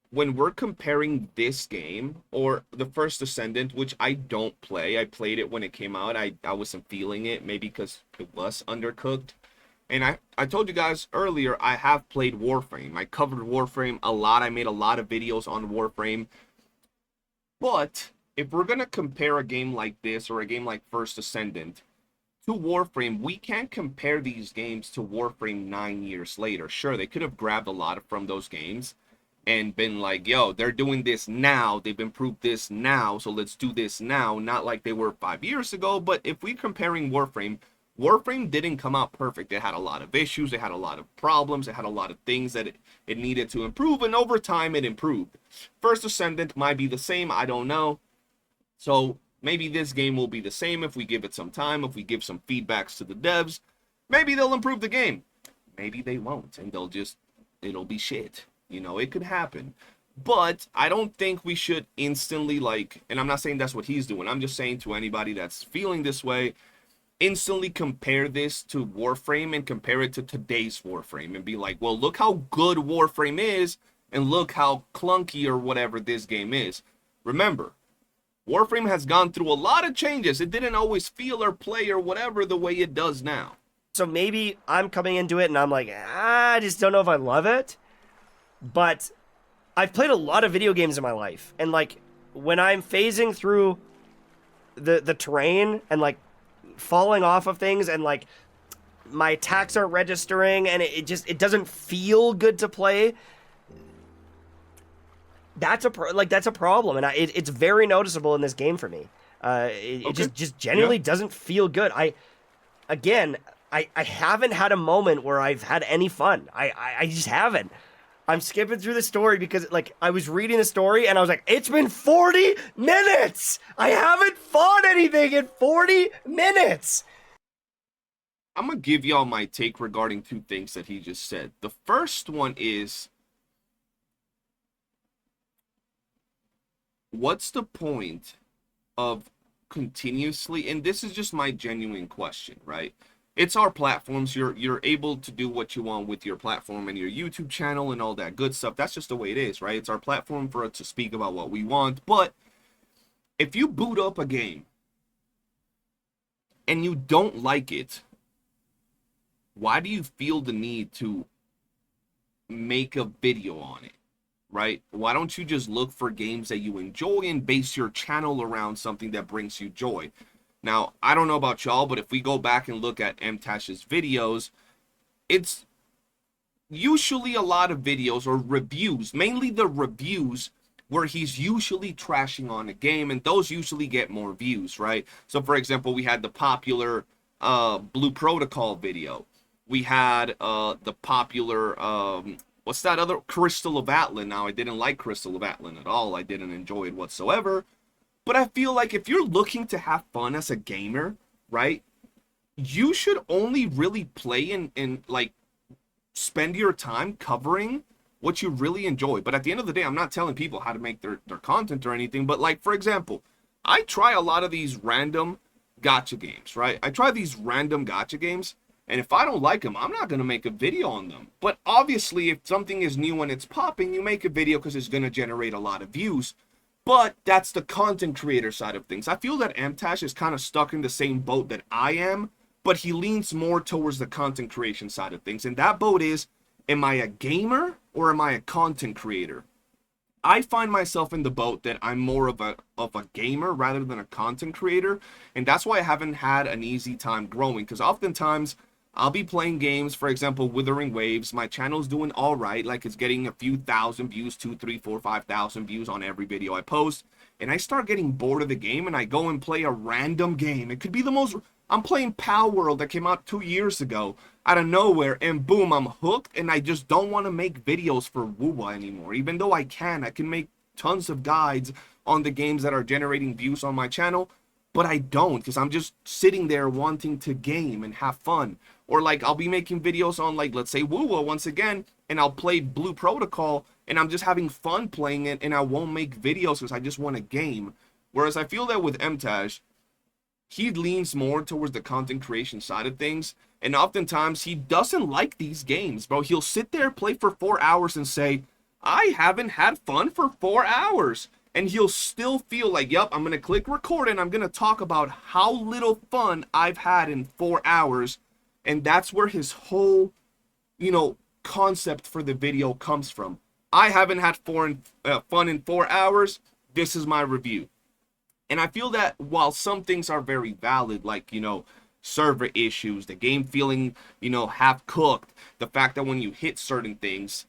When we're comparing this game or the first Descendant, which I don't play, I played it when it came out. I wasn't feeling it, maybe because it was undercooked. And I told you guys earlier, I have played Warframe. I covered Warframe a lot. I made a lot of videos on Warframe. But if we're going to compare a game like this or a game like First Ascendant to Warframe, we can't compare these games to Warframe 9 years later. Sure, they could have grabbed a lot from those games and been like, yo, they're doing this now. They've improved this now, so let's do this now. Not like they were 5 years ago, but if we're comparing Warframe, Warframe didn't come out perfect. It had a lot of issues. It had a lot of problems. It had a lot of things that it needed to improve, and over time it improved. First Ascendant might be the same. I don't know. So maybe this game will be the same if we give it some time, if we give some feedbacks to the devs. Maybe they'll improve the game. Maybe they won't, and it'll be shit. You know, it could happen. But I don't think we should instantly, like, and I'm not saying that's what he's doing. I'm just saying to anybody that's feeling this way, instantly compare this to Warframe and compare it to today's Warframe and be like, well, look how good Warframe is and look how clunky or whatever this game is. Remember, Warframe has gone through a lot of changes. It didn't always feel or play or whatever the way it does now. So maybe I'm coming into it and I'm like, I just don't know if I love it. But I've played a lot of video games in my life. And like when I'm phasing through the terrain and like falling off of things and like my attacks aren't registering and it doesn't feel good to play. That's a problem, and it's very noticeable in this game for me. It just genuinely doesn't feel good. I haven't had a moment where I've had any fun. I just haven't. I'm skipping through the story because like I was reading the story and I was like, it's been 40 minutes. I haven't fought anything in 40 minutes. I'm gonna give y'all my take regarding two things that he just said. The first one is, what's the point of continuously, and this is just my genuine question, right? It's our platforms. You're able to do what you want with your platform and your YouTube channel and all that good stuff. That's just the way it is, right? It's our platform for us to speak about what we want. But if you boot up a game and you don't like it, why do you feel the need to make a video on it? Right? Why don't you just look for games that you enjoy and base your channel around something that brings you joy? Now, I don't know about y'all, but if we go back and look at MTash's videos, it's usually a lot of videos or reviews, mainly the reviews where he's usually trashing on a game, and those usually get more views, right? So, for example, we had the popular Blue Protocol video. We had the popular... what's that other? Crystal of Atlan. Now, I didn't like Crystal of Atlan at all. I didn't enjoy it whatsoever. But I feel like if you're looking to have fun as a gamer, right, you should only really play and like, spend your time covering what you really enjoy. But at the end of the day, I'm not telling people how to make their content or anything. But, like, for example, I try a lot of these random gacha games, right? I try these random gacha games. And if I don't like them, I'm not going to make a video on them. But obviously, if something is new and it's popping, you make a video because it's going to generate a lot of views. But that's the content creator side of things. I feel that MTash is kind of stuck in the same boat that I am, but he leans more towards the content creation side of things. And that boat is, am I a gamer or am I a content creator? I find myself in the boat that I'm more of a gamer rather than a content creator. And that's why I haven't had an easy time growing, because oftentimes I'll be playing games, for example, Withering Waves. My channel's doing all right. Like, it's getting a few thousand views, 2, 3, 4, 5,000 views on every video I post. And I start getting bored of the game, and I go and play a random game. It could be the most... I'm playing Pal World that came out 2 years ago, out of nowhere, and boom, I'm hooked, and I just don't want to make videos for WooWa anymore. Even though I can make tons of guides on the games that are generating views on my channel, but I don't, because I'm just sitting there wanting to game and have fun. Or, like, I'll be making videos on, like, let's say WooWa once again, and I'll play Blue Protocol, and I'm just having fun playing it, and I won't make videos because I just want to game. Whereas I feel that with MTash, he leans more towards the content creation side of things, and oftentimes he doesn't like these games, bro. He'll sit there, play for 4 hours, and say, I haven't had fun for 4 hours. And he'll still feel like, yep, I'm going to click record, and I'm going to talk about how little fun I've had in 4 hours. And that's where his whole, concept for the video comes from. I haven't had fun in 4 hours. This is my review. And I feel that while some things are very valid, like, server issues, the game feeling, half cooked, the fact that when you hit certain things,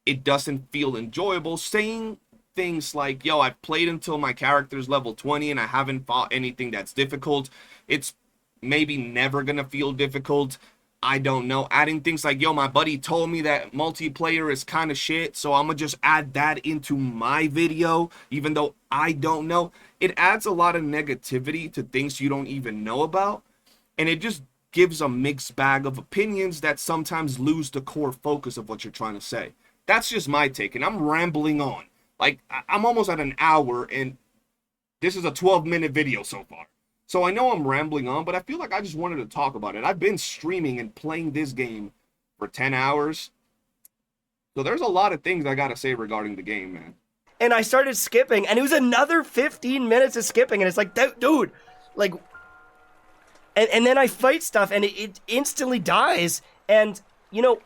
it doesn't feel enjoyable, saying things like, yo, I've played until my character's level 20 and I haven't fought anything that's difficult. It's maybe never gonna feel difficult. I don't know. Adding things like, yo, my buddy told me that multiplayer is kind of shit, so I'm gonna just add that into my video, even though I don't know. It adds a lot of negativity to things you don't even know about, and it just gives a mixed bag of opinions that sometimes lose the core focus of what you're trying to say. That's just my take, and I'm rambling on. Like, I'm almost at an hour, and this is a 12-minute video so far. So I know I'm rambling on, but I feel like I just wanted to talk about it. I've been streaming and playing this game for 10 hours. So there's a lot of things I got to say regarding the game, man. And I started skipping, and it was another 15 minutes of skipping, and it's like, dude, like, and then I fight stuff, and it instantly dies. And, you know,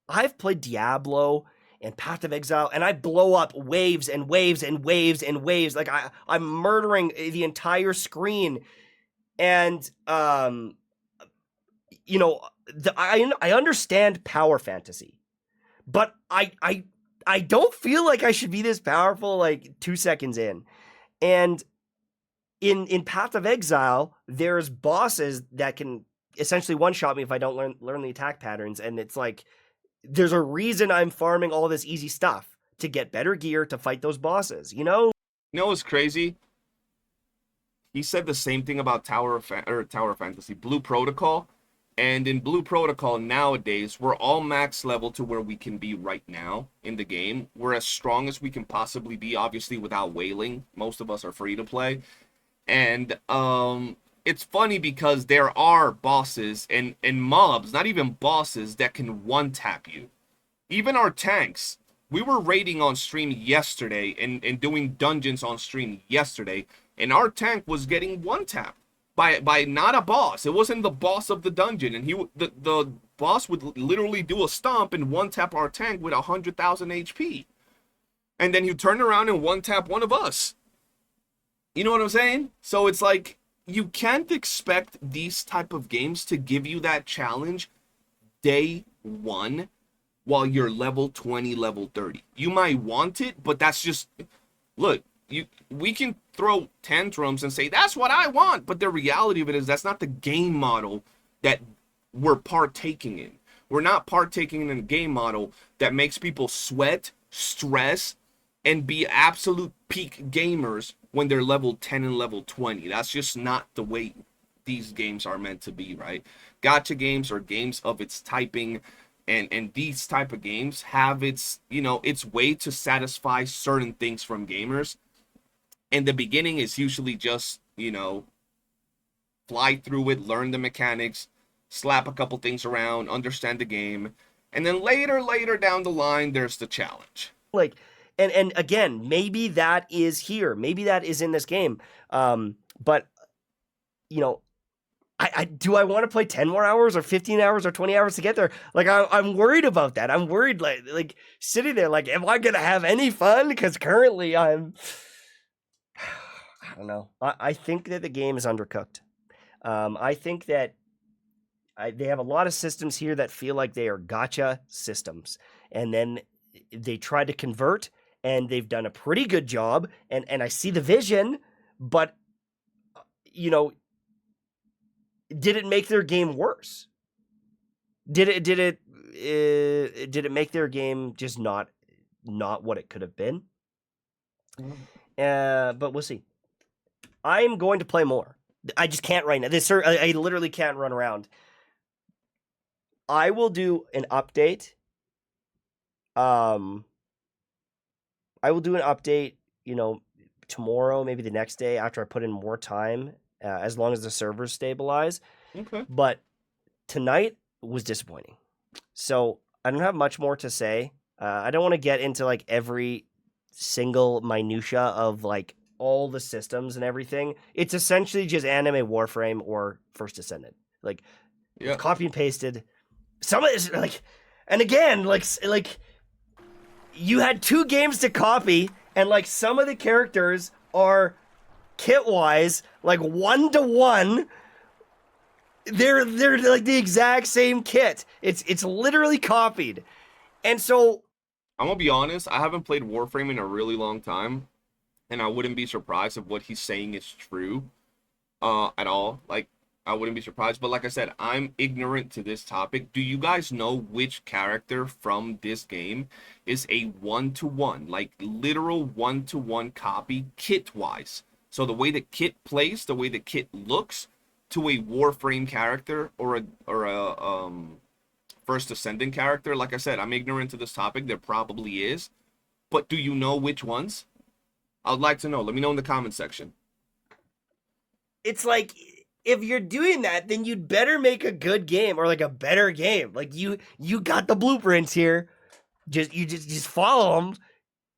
I've played Diablo and Path of Exile, and I blow up waves and waves and waves and waves. Like, I'm murdering the entire screen. And, you know, I understand power fantasy, but I don't feel like I should be this powerful like 2 seconds in. And in Path of Exile, there's bosses that can essentially one-shot me if I don't learn the attack patterns, and it's like there's a reason I'm farming all this easy stuff to get better gear to fight those bosses, you know? You know what's crazy? He said the same thing about Tower Fantasy, Blue Protocol. And in Blue Protocol nowadays, we're all max level to where we can be right now in the game. We're as strong as we can possibly be, obviously without wailing. Most of us are free to play. And it's funny because there are bosses and mobs, not even bosses, that can one-tap you. Even our tanks. We were raiding on stream yesterday and doing dungeons on stream yesterday, and our tank was getting one-tapped by not a boss. It wasn't the boss of the dungeon, and the boss would literally do a stomp and one-tap our tank with 100,000 HP. And then he'd turn around and one-tap one of us. You know what I'm saying? So it's like, you can't expect these type of games to give you that challenge day one while you're level 20, level 30. You might want it, but that's just, look, we can throw tantrums and say, that's what I want, but the reality of it is that's not the game model that we're partaking in. We're not partaking in a game model that makes people sweat, stress, and be absolute peak gamers when they're level 10 and level 20. That's just not the way these games are meant to be, right? Gacha games are games of its typing, and these type of games have its, you know, its way to satisfy certain things from gamers. And the beginning is usually just, you know, fly through it, learn the mechanics, slap a couple things around, understand the game, and then later down the line, there's the challenge. Like, and again, maybe that is here, maybe that is in this game, but you know, I do I want to play 10 more hours or 15 hours or 20 hours to get there? Like, I'm worried about that. I'm worried, like sitting there, like, am I gonna have any fun? Because currently I don't know. I think that the game is undercooked. I think that they have a lot of systems here that feel like they are gacha systems, and then they try to convert, and they've done a pretty good job, and I see the vision, but you know, did it make their game worse? Did it make their game just not what it could have been? But we'll see. I'm going to play more. I just can't right now. I literally can't run around. I will do an update. I will do an update, you know, tomorrow, maybe the next day after I put in more time, as long as the servers stabilize. Okay. But tonight was disappointing. So I don't have much more to say. I don't want to get into like every single minutia of like all the systems and everything. It's essentially just anime Warframe or First Descendant. Like, Yeah. copy and pasted. Some of this, like, and again, like you had 2 games to copy, and like some of the characters are kit-wise like 1-to-1. They're like the exact same kit. It's literally copied. And so I'm gonna be honest, I haven't played Warframe in a really long time, and I wouldn't be surprised if what he's saying is true at all. Like, I wouldn't be surprised. But like I said, I'm ignorant to this topic. Do you guys know which character from this game is a one-to-one, like literal one-to-one copy kit-wise? So the way the kit plays, the way the kit looks to a Warframe character or a First Ascendant character. Like I said, I'm ignorant to this topic. There probably is. But do you know which ones? I'd like to know. Let me know in the comment section. It's like, if you're doing that, then you'd better make a good game or like a better game. Like you got the blueprints here. Just follow them,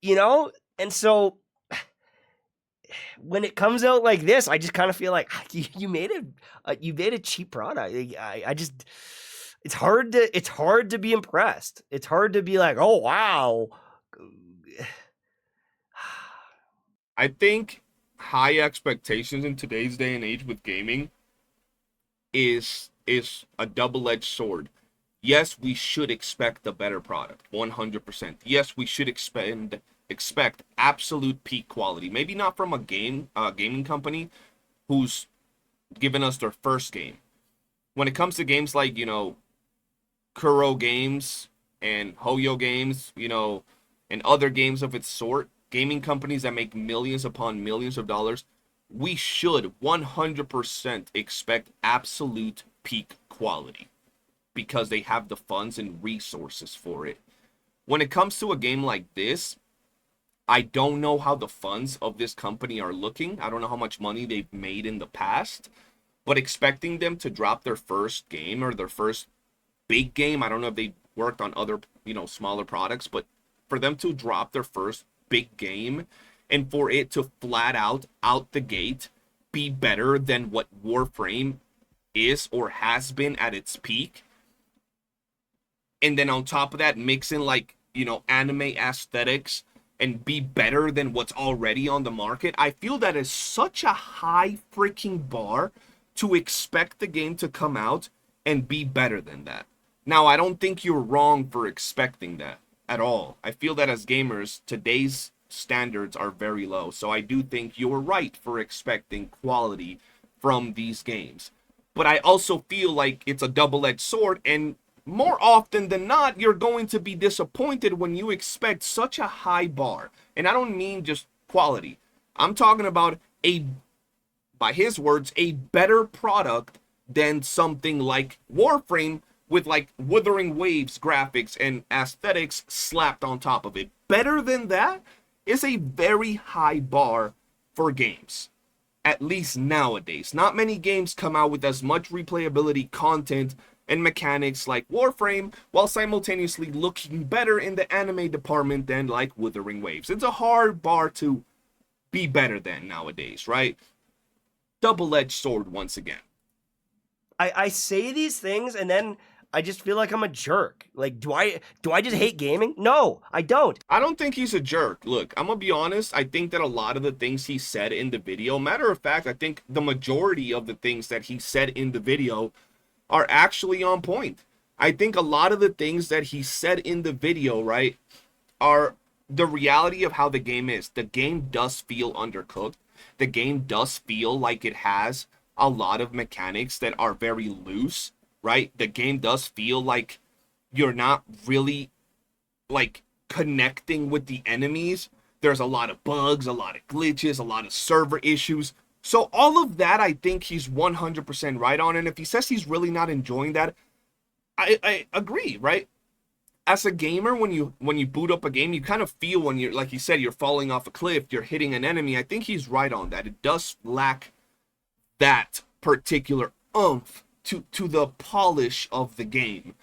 you know? And so when it comes out like this, I just kind of feel like you made a cheap product. I just it's hard to be impressed. It's hard to be like, "Oh, wow." I think high expectations in today's day and age with gaming is a double-edged sword. Yes, we should expect a better product, 100%. Yes, we should expect absolute peak quality. Maybe not from a gaming company who's given us their first game. When it comes to games like, Kuro Games and Hoyo Games, and other games of its sort, gaming companies that make millions upon millions of dollars, we should 100% expect absolute peak quality because they have the funds and resources for it. When it comes to a game like this, I don't know how the funds of this company are looking. I don't know how much money they've made in the past, but expecting them to drop their first game or their first big game, I don't know if they worked on other, smaller products, but for them to drop their first big game and for it to flat out the gate be better than what Warframe is or has been at its peak, and then on top of that mix in anime aesthetics and be better than what's already on the market, I feel that is such a high freaking bar to expect the game to come out and be better than that. Now, I don't think you're wrong for expecting that at all. I feel that as gamers, today's standards are very low. So I do think you're right for expecting quality from these games. But I also feel like it's a double-edged sword, and more often than not, you're going to be disappointed when you expect such a high bar. And I don't mean just quality. I'm talking about by his words, a better product than something like Warframe with Wuthering Waves graphics and aesthetics slapped on top of it. Better than that is a very high bar for games. At least nowadays. Not many games come out with as much replayability content and mechanics like Warframe, while simultaneously looking better in the anime department than Wuthering Waves. It's a hard bar to be better than nowadays, right? Double-edged sword once again. I say these things and then I just feel like I'm a jerk. Like, do I just hate gaming? No, I don't. I don't think he's a jerk. Look, I'm gonna be honest. I think that a lot of the things he said in the video, matter of fact, I think the majority of the things that he said in the video are actually on point. I think a lot of the things that he said in the video, right, are the reality of how the game is. The game does feel undercooked. The game does feel like it has a lot of mechanics that are very loose, right? The game does feel like you're not really connecting with the enemies. There's a lot of bugs, a lot of glitches, a lot of server issues. So all of that, I think he's 100% right on. And if he says he's really not enjoying that, I agree, right? As a gamer, when you boot up a game, you kind of feel when you're, like you said, you're falling off a cliff, you're hitting an enemy. I think he's right on that. It does lack that particular oomph to the polish of the game.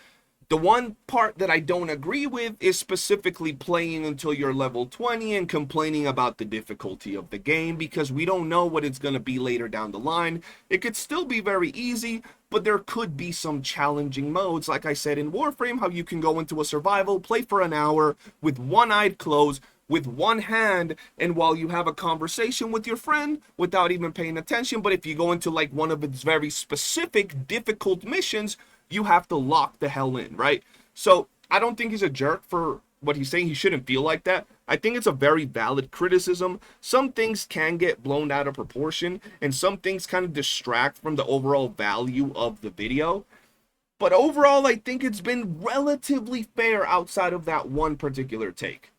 The one part that I don't agree with is specifically playing until you're level 20 and complaining about the difficulty of the game, because we don't know what it's going to be later down the line. It could still be very easy, but there could be some challenging modes, like I said in Warframe, how you can go into a survival, play for an hour with one eye closed, with one hand, and while you have a conversation with your friend without even paying attention. But if you go into one of its very specific difficult missions, you have to lock the hell in, right? So I don't think he's a jerk for what he's saying. He shouldn't feel like that. I think it's a very valid criticism. Some things can get blown out of proportion, and some things kind of distract from the overall value of the video. But overall, I think it's been relatively fair outside of that one particular take.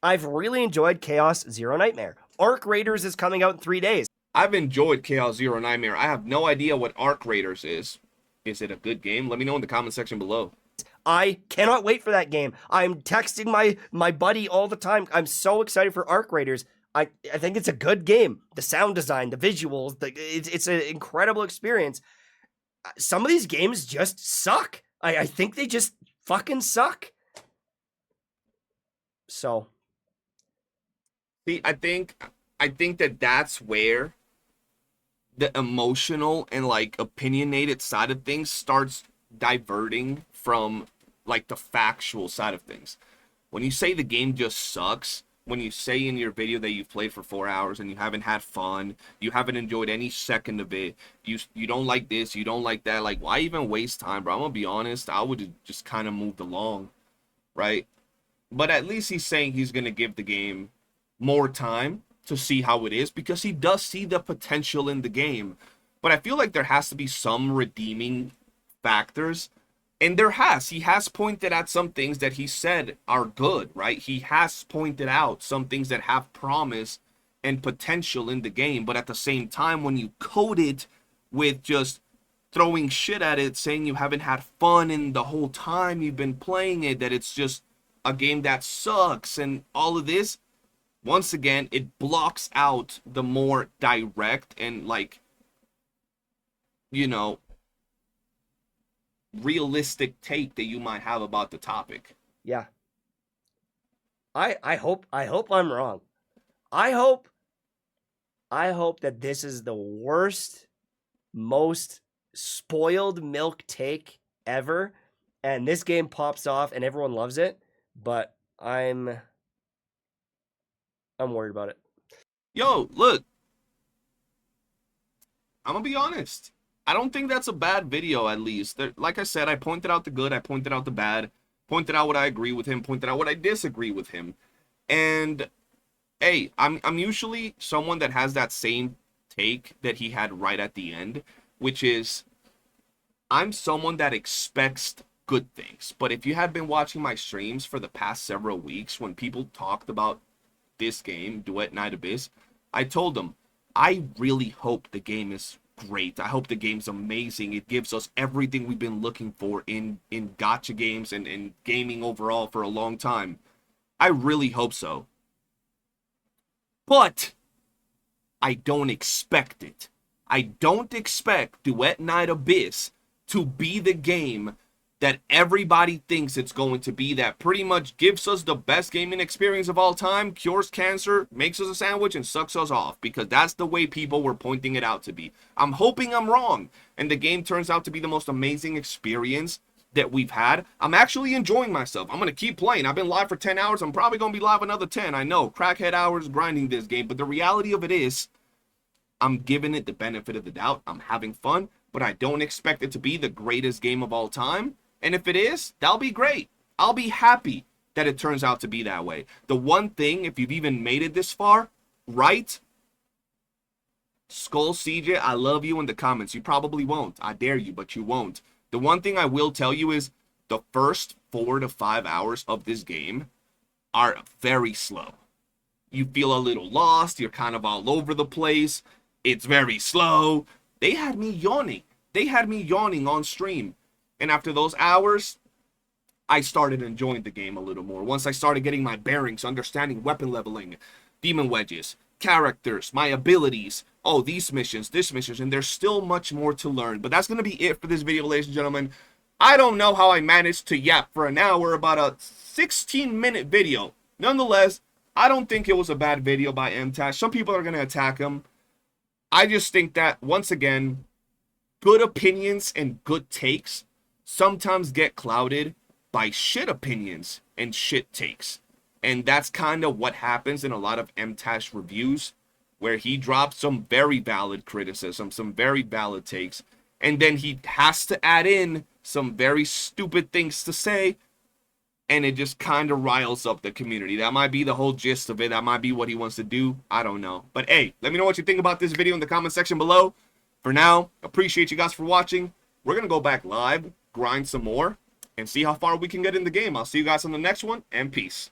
I've really enjoyed Chaos Zero Nightmare. Arc Raiders is coming out in 3 days. I've enjoyed Chaos Zero Nightmare. I have no idea what Arc Raiders is. Is it a good game? Let me know in the comment section below. I cannot wait for that game. I'm texting my buddy all the time. I'm so excited for Arc Raiders. I think it's a good game. The sound design, the visuals, it's an incredible experience. Some of these games just suck. I think they just fucking suck. So, see, I think that that's where the emotional and like opinionated side of things starts diverting from like the factual side of things. When you say the game just sucks, when you say in your video that you've played for 4 hours and you haven't had fun, you haven't enjoyed any second of it, you don't like this, you don't like that, like why even waste time, bro? I'm gonna be honest, I would have just kind of moved along, right? But at least he's saying he's gonna give the game more time to see how it is, because he does see the potential in the game. But I feel like there has to be some redeeming factors, and he has pointed out some things that he said are good, right? He has pointed out some things that have promise and potential in the game, but at the same time, when you code it with just throwing shit at it, saying you haven't had fun in the whole time you've been playing it, that it's just a game that sucks and all of this, once again, it blocks out the more direct and, like, you know, realistic take that you might have about the topic. yeah. I hope I'm wrong. I hope that this is the worst, most spoiled milk take ever, and this game pops off and everyone loves it, but I'm worried about it. Yo, look, I'm gonna be honest. I don't think that's a bad video, at least. Like I said, I pointed out the good, I pointed out the bad, pointed out what I agree with him, pointed out what I disagree with him. And, hey, I'm usually someone that has that same take that he had right at the end, which is, I'm someone that expects good things. But if you have been watching my streams for the past several weeks, when people talked about this game, Duet Night Abyss, I told them, I really hope the game is great. I hope the game's amazing. It gives us everything we've been looking for in gacha games and gaming overall for a long time. I really hope so. But I don't expect it. I don't expect Duet Night Abyss to be the game that everybody thinks it's going to be, that pretty much gives us the best gaming experience of all time, cures cancer, makes us a sandwich, and sucks us off, because that's the way people were pointing it out to be. I'm hoping I'm wrong, and the game turns out to be the most amazing experience that we've had. I'm actually enjoying myself. I'm going to keep playing. I've been live for 10 hours. I'm probably going to be live another 10. I know, crackhead hours grinding this game, but the reality of it is, I'm giving it the benefit of the doubt. I'm having fun, but I don't expect it to be the greatest game of all time. And if it is, that'll be great. I'll be happy that it turns out to be that way. The one thing, if you've even made it this far, right? Skull CJ, I love you in the comments. You probably won't. I dare you, but you won't. The one thing I will tell you is the first 4 to 5 hours of this game are very slow. You feel a little lost. You're kind of all over the place. It's very slow. They had me yawning. They had me yawning on stream. And after those hours, I started enjoying the game a little more. Once I started getting my bearings, understanding weapon leveling, demon wedges, characters, my abilities, oh, these missions, this missions, and there's still much more to learn. But that's going to be it for this video, ladies and gentlemen. I don't know how I managed to yap for an hour about a 16-minute video. Nonetheless, I don't think it was a bad video by MTash. Some people are going to attack him. I just think that, once again, good opinions and good takes sometimes get clouded by shit opinions and shit takes. And that's kind of what happens in a lot of MTash reviews, where he drops some very valid criticism, some very valid takes, and then he has to add in some very stupid things to say and it just kind of riles up the community. That might be the whole gist of it. That might be what he wants to do. I don't know. But hey, let me know what you think about this video in the comment section below. For now, appreciate you guys for watching. We're going to go back live, grind some more, and see how far we can get in the game. I'll see you guys on the next one, and peace.